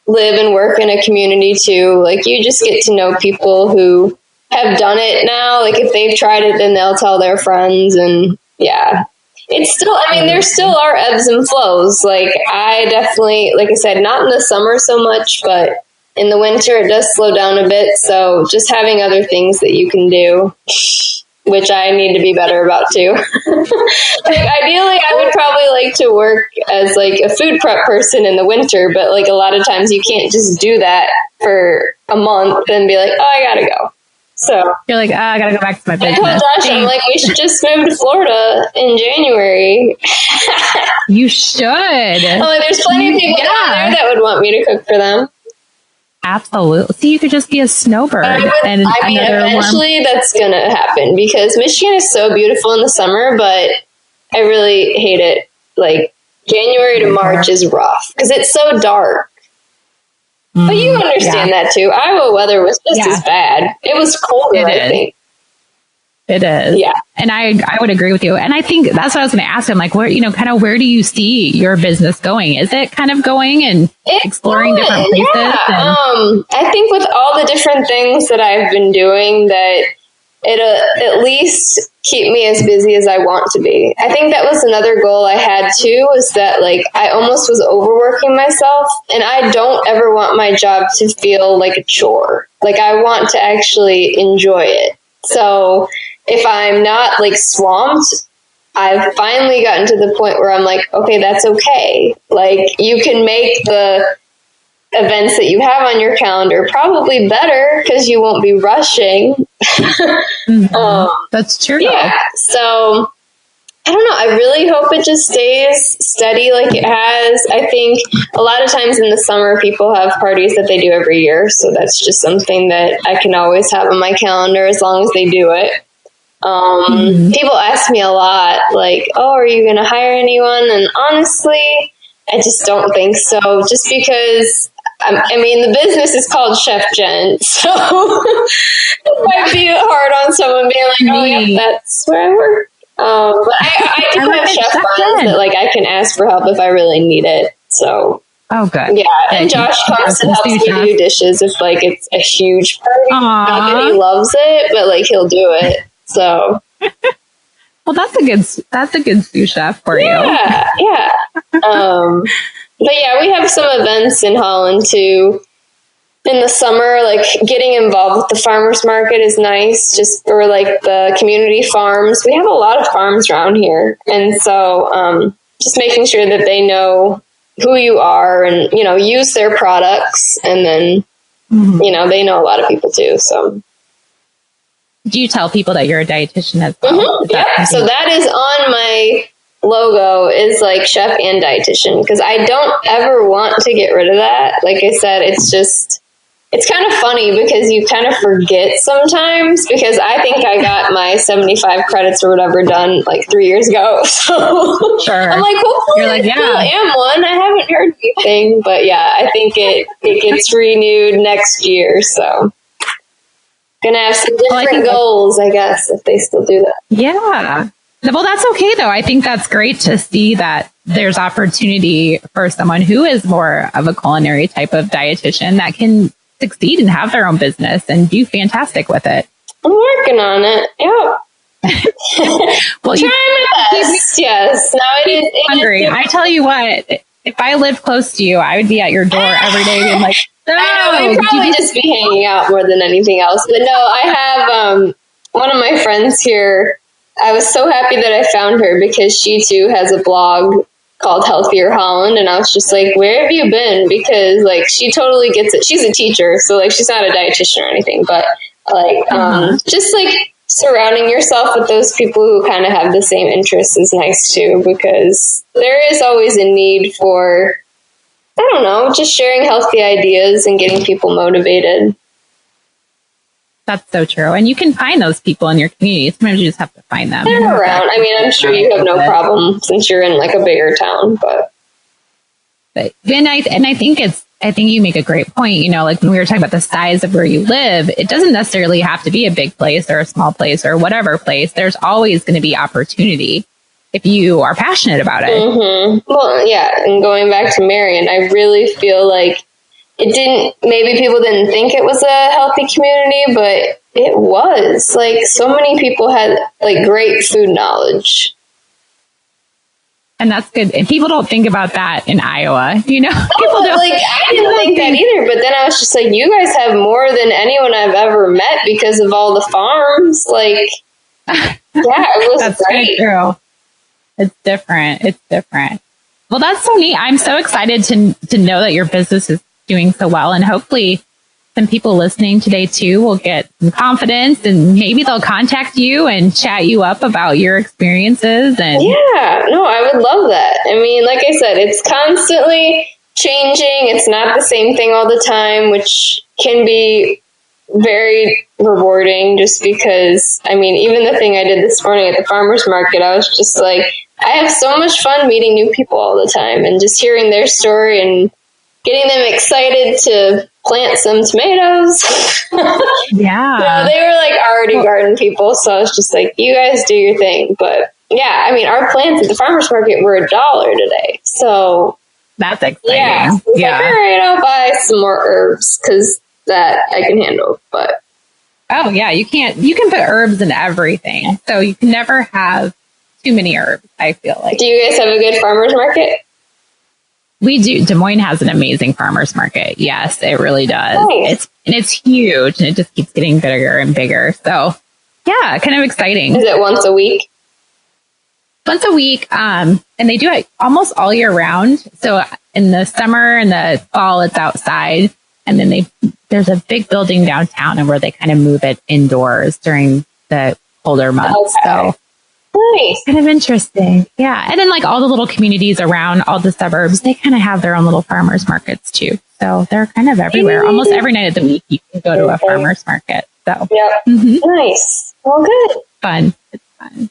live and work in a community too, like you just get to know people who have done it now. Like if they've tried it, then they'll tell their friends. And yeah, it's still, I mean, there still are ebbs and flows. Like I definitely, like I said, not in the summer so much, but in the winter it does slow down a bit. So just having other things that you can do, which I need to be better about too. Like ideally I would probably like to work as like a food prep person in the winter, but like a lot of times you can't just do that for a month and be like, oh, I gotta go. So you're like, I gotta go back to my business. I told Josh, I'm like, we should just move to Florida in January. You should. I'm like, there's plenty of people down there that would want me to cook for them. Absolutely. See, you could just be a snowbird. Eventually that's going to happen because Michigan is so beautiful in the summer, but I really hate it. Like January to March is rough because it's so dark. But you understand that too. Iowa weather was just as bad. It was colder, I think. It is. Yeah. And I would agree with you. And I think that's what I was going to ask him. Like, where, where do you see your business going? Is it kind of going and exploring different places? Yeah. I think with all the different things that I've been doing that it at least keep me as busy as I want to be. I think that was another goal I had too, was that like I almost was overworking myself, and I don't ever want my job to feel like a chore. Like I want to actually enjoy it. So if I'm not like swamped, I've finally gotten to the point where I'm like, okay, that's okay. Like you can make the events that you have on your calendar probably better because you won't be rushing. That's true. Yeah. So I don't know. I really hope it just stays steady like it has. I think a lot of times in the summer, people have parties that they do every year. So that's just something that I can always have on my calendar as long as they do it. People ask me a lot, like, oh, are you going to hire anyone? And honestly, I just don't think so. Just because, I mean, the business is called Chef Jen. So it might be hard on someone being like, oh, yeah, that's where I work. But I do have chef friends that like I can ask for help if I really need it. So good. Yeah, and Josh comes and helps me do dishes if like it's a huge party. Not that he loves it, but like he'll do it. So well, that's a good sous chef for you. Yeah. But yeah, we have some events in Holland too. In the summer, like getting involved with the farmers market is nice, just for like the community farms. We have a lot of farms around here. And so just making sure that they know who you are and, use their products. And then, they know a lot of people too. So do you tell people that you're a dietitian as well? Yeah. So that is on my logo is like chef and dietitian because I don't ever want to get rid of that. Like I said, it's kind of funny because you kind of forget sometimes because I think I got my 75 credits or whatever done like 3 years ago. So sure. I'm like, hopefully you're like, I still am one. I haven't heard anything, but yeah, I think it gets renewed next year. So gonna have some different goals, I guess, if they still do that. Yeah. Well, that's okay though. I think that's great to see that there's opportunity for someone who is more of a culinary type of dietitian that can succeed and have their own business and do fantastic with it. I'm working on it. Yeah. Well, trying my best. Yes. No, it is hungry. I tell you what, if I lived close to you, I would be at your door every day being like, no, I know, we'd probably just be hanging out more than anything else. But no, I have one of my friends here. I was so happy that I found her because she too has a blog called Healthier Holland, and I was just like, where have you been? Because like she totally gets it. She's a teacher, so like she's not a dietitian or anything, but like just like surrounding yourself with those people who kind of have the same interests is nice too, because there is always a need for, I don't know, just sharing healthy ideas and getting people motivated. That's so true. And you can find those people in your community. Sometimes you just have to find them. They're around. I mean, I'm sure you have no problem since you're in like a bigger town, but then I think you make a great point. Like when we were talking about the size of where you live, it doesn't necessarily have to be a big place or a small place or whatever place. There's always going to be opportunity if you are passionate about it. Mm-hmm. Well, yeah. And going back to Marion, I really feel like maybe people didn't think it was a healthy community, but it was. Like, so many people had, like, great food knowledge. And that's good. And people don't think about that in Iowa, People don't. Like, I didn't think that either, but then I was just like, you guys have more than anyone I've ever met because of all the farms. Like, yeah, it was that's great. True. It's different. Well, that's so neat. I'm so excited to know that your business is doing so well, and hopefully some people listening today too will get some confidence, and maybe they'll contact you and chat you up about your experiences. And yeah, no, I would love that. I mean, like I said, it's constantly changing. It's not the same thing all the time, which can be very rewarding, just because, I mean, even the thing I did this morning at the farmer's market, I was just like, I have so much fun meeting new people all the time and just hearing their story and getting them excited to plant some tomatoes. Yeah. So they were like already garden people, so I was just like, you guys do your thing. But yeah, I mean, our plants at the farmer's market were $1 today. So that's exciting. Yeah. Yeah. Like, all right, I'll buy some more herbs because that I can handle. But oh yeah, you can put herbs in everything. So you can never have too many herbs, I feel like. Do you guys have a good farmer's market? We do. Des Moines has an amazing farmer's market. Yes, it really does. Nice. It's huge, and it just keeps getting bigger and bigger. So yeah, kind of exciting. Is it once a week? Once a week, and they do it almost all year round. So in the summer and the fall, it's outside, and then there's a big building downtown, and where they kind of move it indoors during the colder months. Okay. So nice, kind of interesting, yeah. And then like all the little communities around all the suburbs, they kind of have their own little farmers markets too. So they're kind of everywhere. Almost every night of the week, you can go to a farmer's market. So yeah, nice. Well, good, fun. It's fun.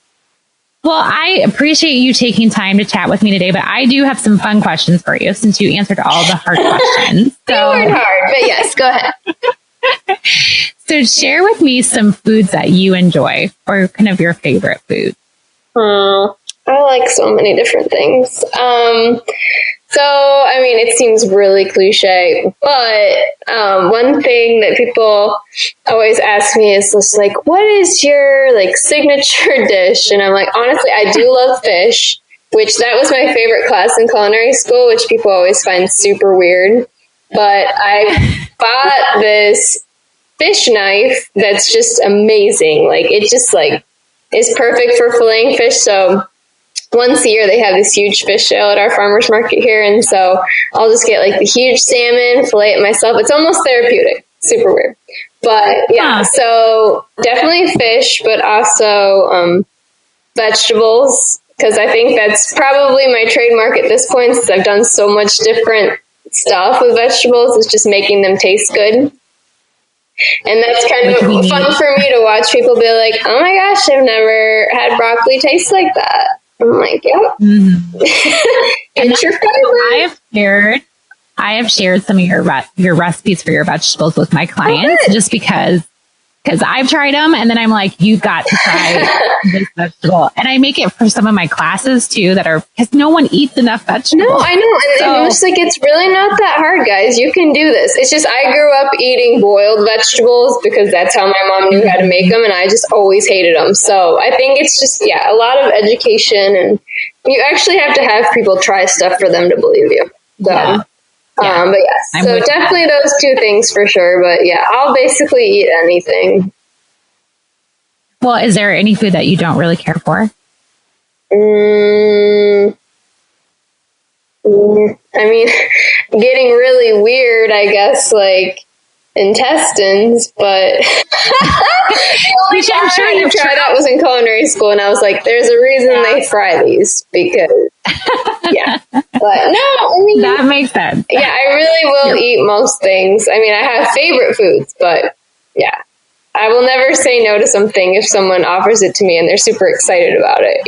Well, I appreciate you taking time to chat with me today, but I do have some fun questions for you since you answered all the hard questions. They weren't hard, but yes, go ahead. So share with me some foods that you enjoy, or kind of your favorite food. I like so many different things. So, I mean, it seems really cliche, but one thing that people always ask me is just like, what is your like signature dish? And I'm like, honestly, I do love fish, which that was my favorite class in culinary school, which people always find super weird. But I bought this fish knife that's just amazing. Like, it just like is perfect for filleting fish. So once a year, they have this huge fish sale at our farmer's market here. And so I'll just get like the huge salmon, fillet it myself. It's almost therapeutic. Super weird. But yeah, so definitely fish, but also vegetables, because I think that's probably my trademark at this point, since I've done so much different stuff with vegetables. It's just making them taste good. And that's kind of fun for me to watch people be like, oh my gosh, I've never had broccoli taste like that. I'm like, yep. Mm-hmm. It's your favorite. I have shared some of your recipes for your vegetables with my clients, just because I've tried them, and then I'm like, you've got to try this vegetable. And I make it for some of my classes too, because no one eats enough vegetables. No, I know. And it's like, it's really not that hard, guys. You can do this. It's just, I grew up eating boiled vegetables because that's how my mom knew how to make them, and I just always hated them. So I think it's just, a lot of education, and you actually have to have people try stuff for them to believe you. So. Yeah. But yes, so definitely those two things for sure. But yeah, I'll basically eat anything. Well, is there any food that you don't really care for? I mean, getting really weird, I guess, like intestines, but I'm sure you tried that was in culinary school, and I was like, there's a reason they fry these, because but no, I mean, that makes sense. Yeah, I really will eat most things. I mean, I have favorite foods, but I will never say no to something if someone offers it to me and they're super excited about it,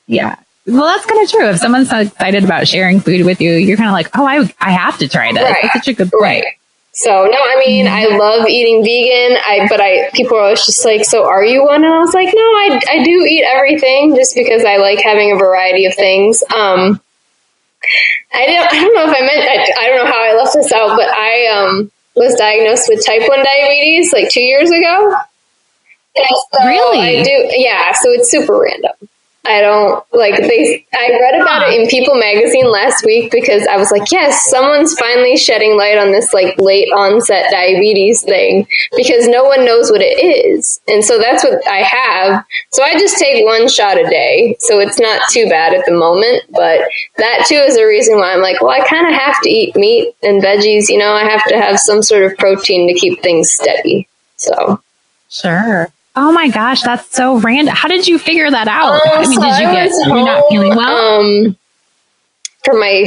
Yeah. Well, that's kind of true. If someone's so excited about sharing food with you, you're kind of like, oh, I have to try this. Right. That's such a good point. Right. So, no, I mean, I love eating vegan, but people are always just like, so are you one? And I was like, no, I do eat everything, just because I like having a variety of things. I don't know if I don't know how I left this out, but I was diagnosed with type 1 diabetes like 2 years ago. And so really? I do. Yeah. So it's super random. I don't like I read about it in People magazine last week because I was like, yes, someone's finally shedding light on this like late onset diabetes thing because no one knows what it is. And so that's what I have. So I just take one shot a day. So it's not too bad at the moment, but that too is a reason why I'm like, well, I kind of have to eat meat and veggies. You know, I have to have some sort of protein to keep things steady. So. Sure. Oh my gosh, that's so random. How did you figure that out? I mean, you're not feeling well? For my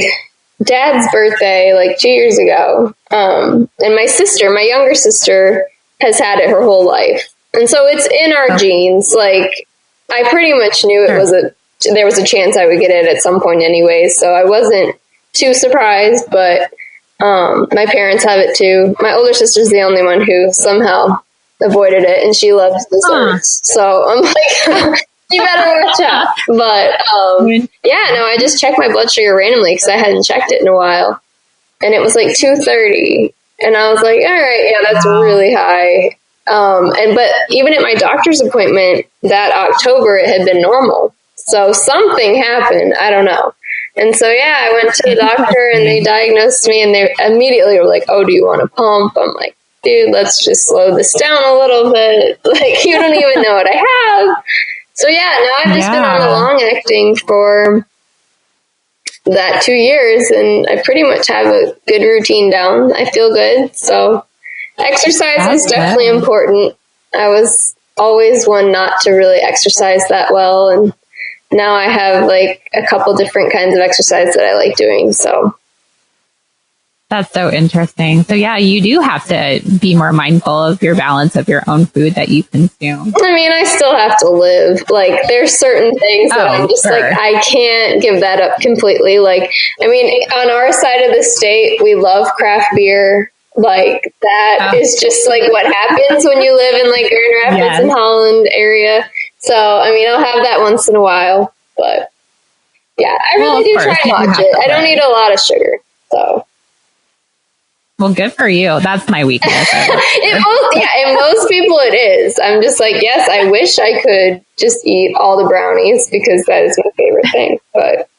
dad's birthday, like 2 years ago. And my younger sister has had it her whole life. And so it's in our genes. Like, I pretty much knew there was a chance I would get it at some point anyway. So I wasn't too surprised, but, my parents have it too. My older sister's the only one who somehow avoided it, and she loves desserts. So I'm like, you better watch out. But I just checked my blood sugar randomly because I hadn't checked it in a while, and it was like 230, and I was like, all right, yeah, that's really high. But even at my doctor's appointment that October, it had been normal. So something happened. I don't know. And so, I went to the doctor, and they diagnosed me, and they immediately were like, oh, do you want a pump? I'm like, dude, let's just slow this down a little bit. Like, you don't even know what I have. So now I've just been on the long acting for that 2 years, and I pretty much have a good routine down. I feel good. So exercise is definitely important. I was always one not to really exercise that well. And now I have like a couple different kinds of exercise that I like doing. So. That's so interesting. So you do have to be more mindful of your balance of your own food that you consume. I mean, I still have to live. Like, there's certain things that I'm just like, I can't give that up completely. Like, I mean, on our side of the state, we love craft beer. Like, that is just like what happens when you live in like Grand Rapids and Holland area. So, I mean, I'll have that once in a while, but I really do try to watch it. I don't eat a lot of sugar, so. Well, good for you. That's my weakness. And most people it is. I'm just like, yes, I wish I could just eat all the brownies because that is my favorite thing. But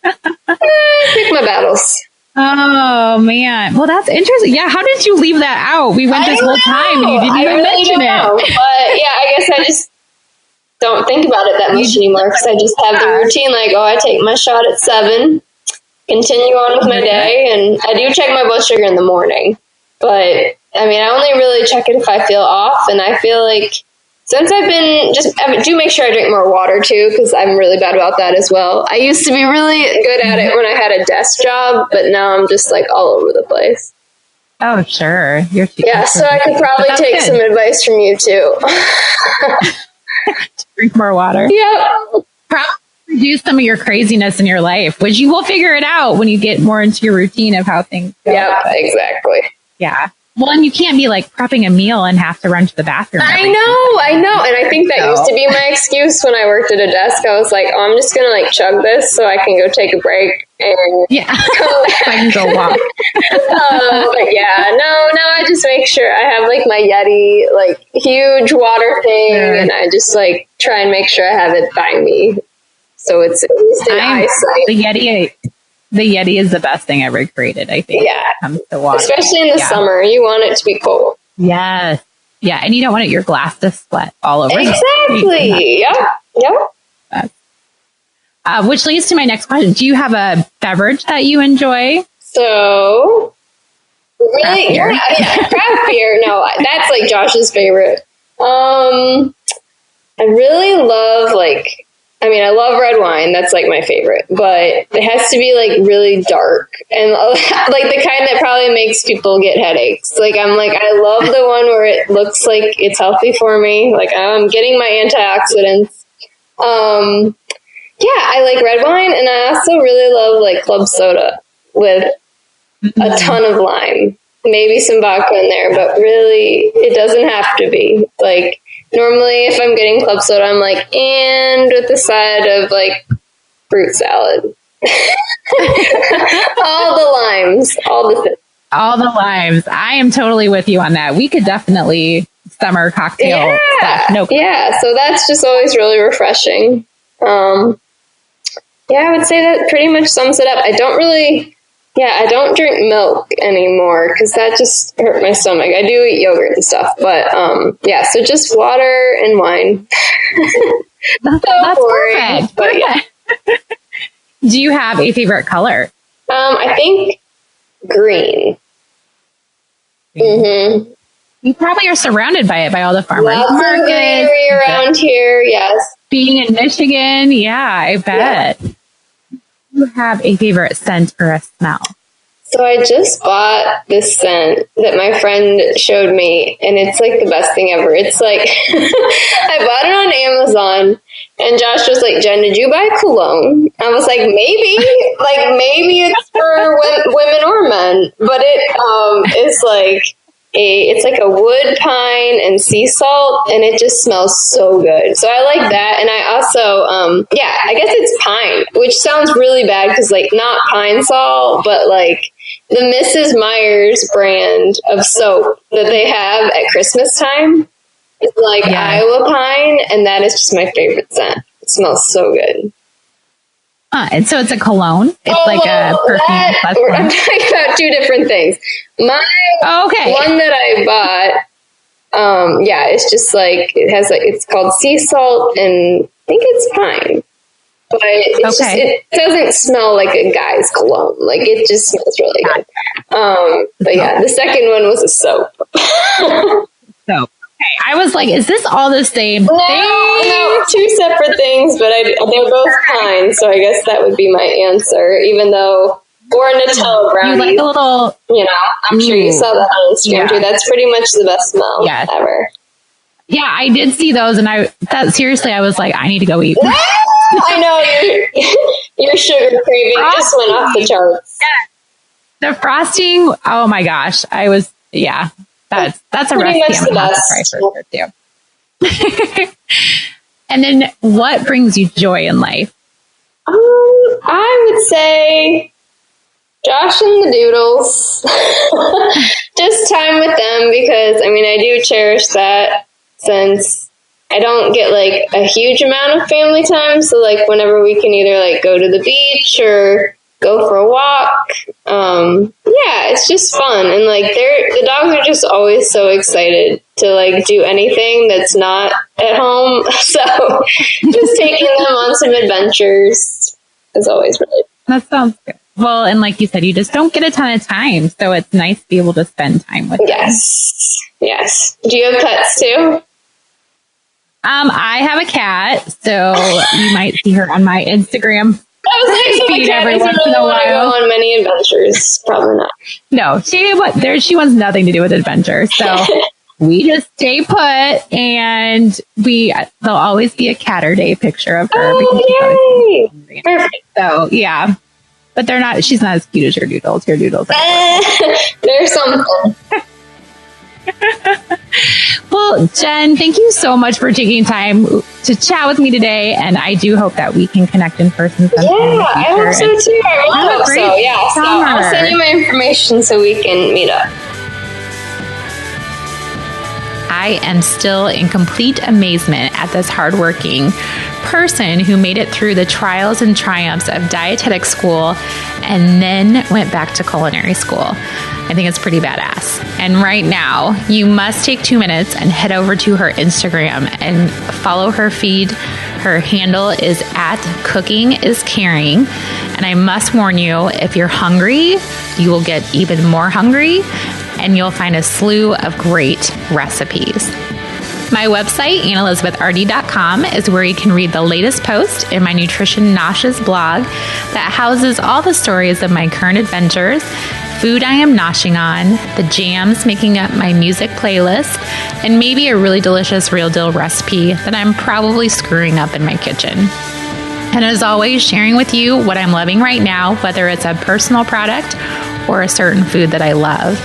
pick my battles. Oh, man. Well, that's interesting. Yeah, how did you leave that out? We went this whole time and you didn't even mention it. But I guess I just don't think about it that much anymore because I just have the routine like, I take my shot at 7. Continue on with my day, and I do check my blood sugar in the morning, but I mean, I only really check it if I feel off, and I feel like since I do make sure I drink more water too, because I'm really bad about that as well. I used to be really good at it when I had a desk job, but now I'm just like all over the place. Oh, sure. So I could probably take some advice from you too. Drink more water. Yep. Probably reduce some of your craziness in your life, which you will figure it out when you get more into your routine of how things go. Yeah, exactly. Yeah. Well, and you can't be like prepping a meal and have to run to the bathroom. I know. And I think that used to be my excuse when I worked at a desk. I was like, I'm just going to like chug this so I can go take a break and so I can go walk. But no, I just make sure I have like my Yeti, like huge water thing. And I just like try and make sure I have it by me. So it's at least in eyesight. The Yeti is the best thing ever created, I think. Yeah. When it comes to water. Especially in the summer. You want it to be cold. Yes. Yeah. And you don't want your glass to sweat all over. Exactly. Yep. Which leads to my next question. Do you have a beverage that you enjoy? So, really? Craft beer. No, that's like Josh's favorite. I really love I love red wine. That's like my favorite, but it has to be like really dark and like the kind that probably makes people get headaches. Like I love the one where it looks like it's healthy for me. Like I'm getting my antioxidants. I like red wine, and I also really love like club soda with a ton of lime, maybe some vodka in there, but really it doesn't have to be like. Normally, if I'm getting club soda, I'm like, and with the side of like fruit salad. All the limes, all the limes. I am totally with you on that. We could definitely summer cocktail stuff. So that's just always really refreshing. Yeah, I would say that pretty much sums it up. I don't drink milk anymore because that just hurt my stomach. I do eat yogurt and stuff, but so just water and wine. That's boring, perfect. But yeah. Do you have a favorite color? I think green. Mm-hmm. You probably are surrounded by it, by all the farmers markets. Greenery around here, yes. Being in Michigan, yeah, I bet. Yeah. Do you have a favorite scent or a smell? So I just bought this scent that my friend showed me, and it's like the best thing ever. It's like, I bought it on Amazon, and Josh was like, Jen, did you buy cologne? I was like, maybe it's for women or men, but it is like, it's like a wood pine and sea salt, and it just smells so good. So I like that. And I also, I guess it's pine, which sounds really bad because like not pine salt, but like the Mrs. Meyer's brand of soap that they have at Christmas time is like Iowa pine, and that is just my favorite scent. It smells so good. And so it's a cologne. It's like a perfume. I'm talking about two different things. One that I bought, it's just like it has like it's called sea salt, and I think it's pine. But it doesn't smell like a guy's cologne. Like it just smells really good. But yeah, the second one was a soap. Soap. Okay, I was like, is this all the same thing? No, two separate things, but they're both pine, so I guess that would be my answer, even though, or Nutella brownies. You like a little, I'm sure you saw that on Instagram too. That's pretty much the best smell ever. Yeah, I did see those, and I was like, I need to go eat. I know, your sugar craving just went off the charts. Yeah. The frosting, oh my gosh, that's a pretty recipe much the best. Too. And then what brings you joy in life? I would say Josh and the Doodles. Just time with them, because I do cherish that, since I don't get like a huge amount of family time. So like whenever we can either like go to the beach or go for a walk. It's just fun. And like the dogs are just always so excited to like do anything that's not at home. So just taking them on some adventures is always really fun. That sounds good. Well, and like you said, you just don't get a ton of time. So it's nice to be able to spend time with them. Yes. Do you have pets too? I have a cat, so you might see her on my Instagram. Feed every once in a while. Go on many adventures, probably not. No, she wants nothing to do with adventures. So we just stay put, and there'll always be a Catter Day picture of her. Oh, yay! Perfect. So yeah, but she's not as cute as your doodles. Your doodles. There's something. Well, Jen, thank you so much for taking time to chat with me today, and I do hope that we can connect in person sometime. Yeah, I hope so too. I really hope so. Yeah, so I'll send you my information so we can meet up. I am still in complete amazement at this hardworking person who made it through the trials and triumphs of dietetic school and then went back to culinary school. I think it's pretty badass. And right now, you must take 2 minutes and head over to her Instagram and follow her feed. Her handle is @CookingIsCaring. And I must warn you, if you're hungry, you will get even more hungry, and you'll find a slew of great recipes. My website, AnnElizabethRD.com, is where you can read the latest post in my Nutrition Noshes blog that houses all the stories of my current adventures, food I am noshing on, the jams making up my music playlist, and maybe a really delicious real deal recipe that I'm probably screwing up in my kitchen. And as always, sharing with you what I'm loving right now, whether it's a personal product or a certain food that I love.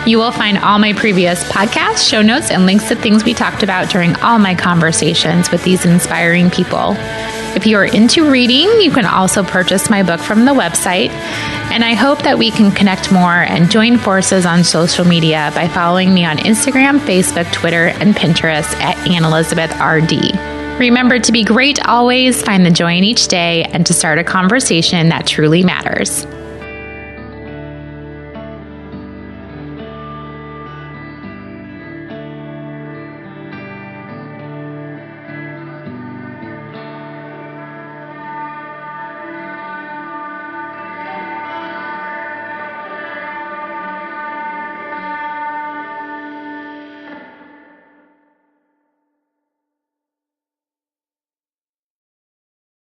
You will find all my previous podcasts, show notes, and links to things we talked about during all my conversations with these inspiring people. If you are into reading, you can also purchase my book from the website. And I hope that we can connect more and join forces on social media by following me on Instagram, Facebook, Twitter, and Pinterest @AnnElizabethRD. Remember to be great always, find the joy in each day, and to start a conversation that truly matters.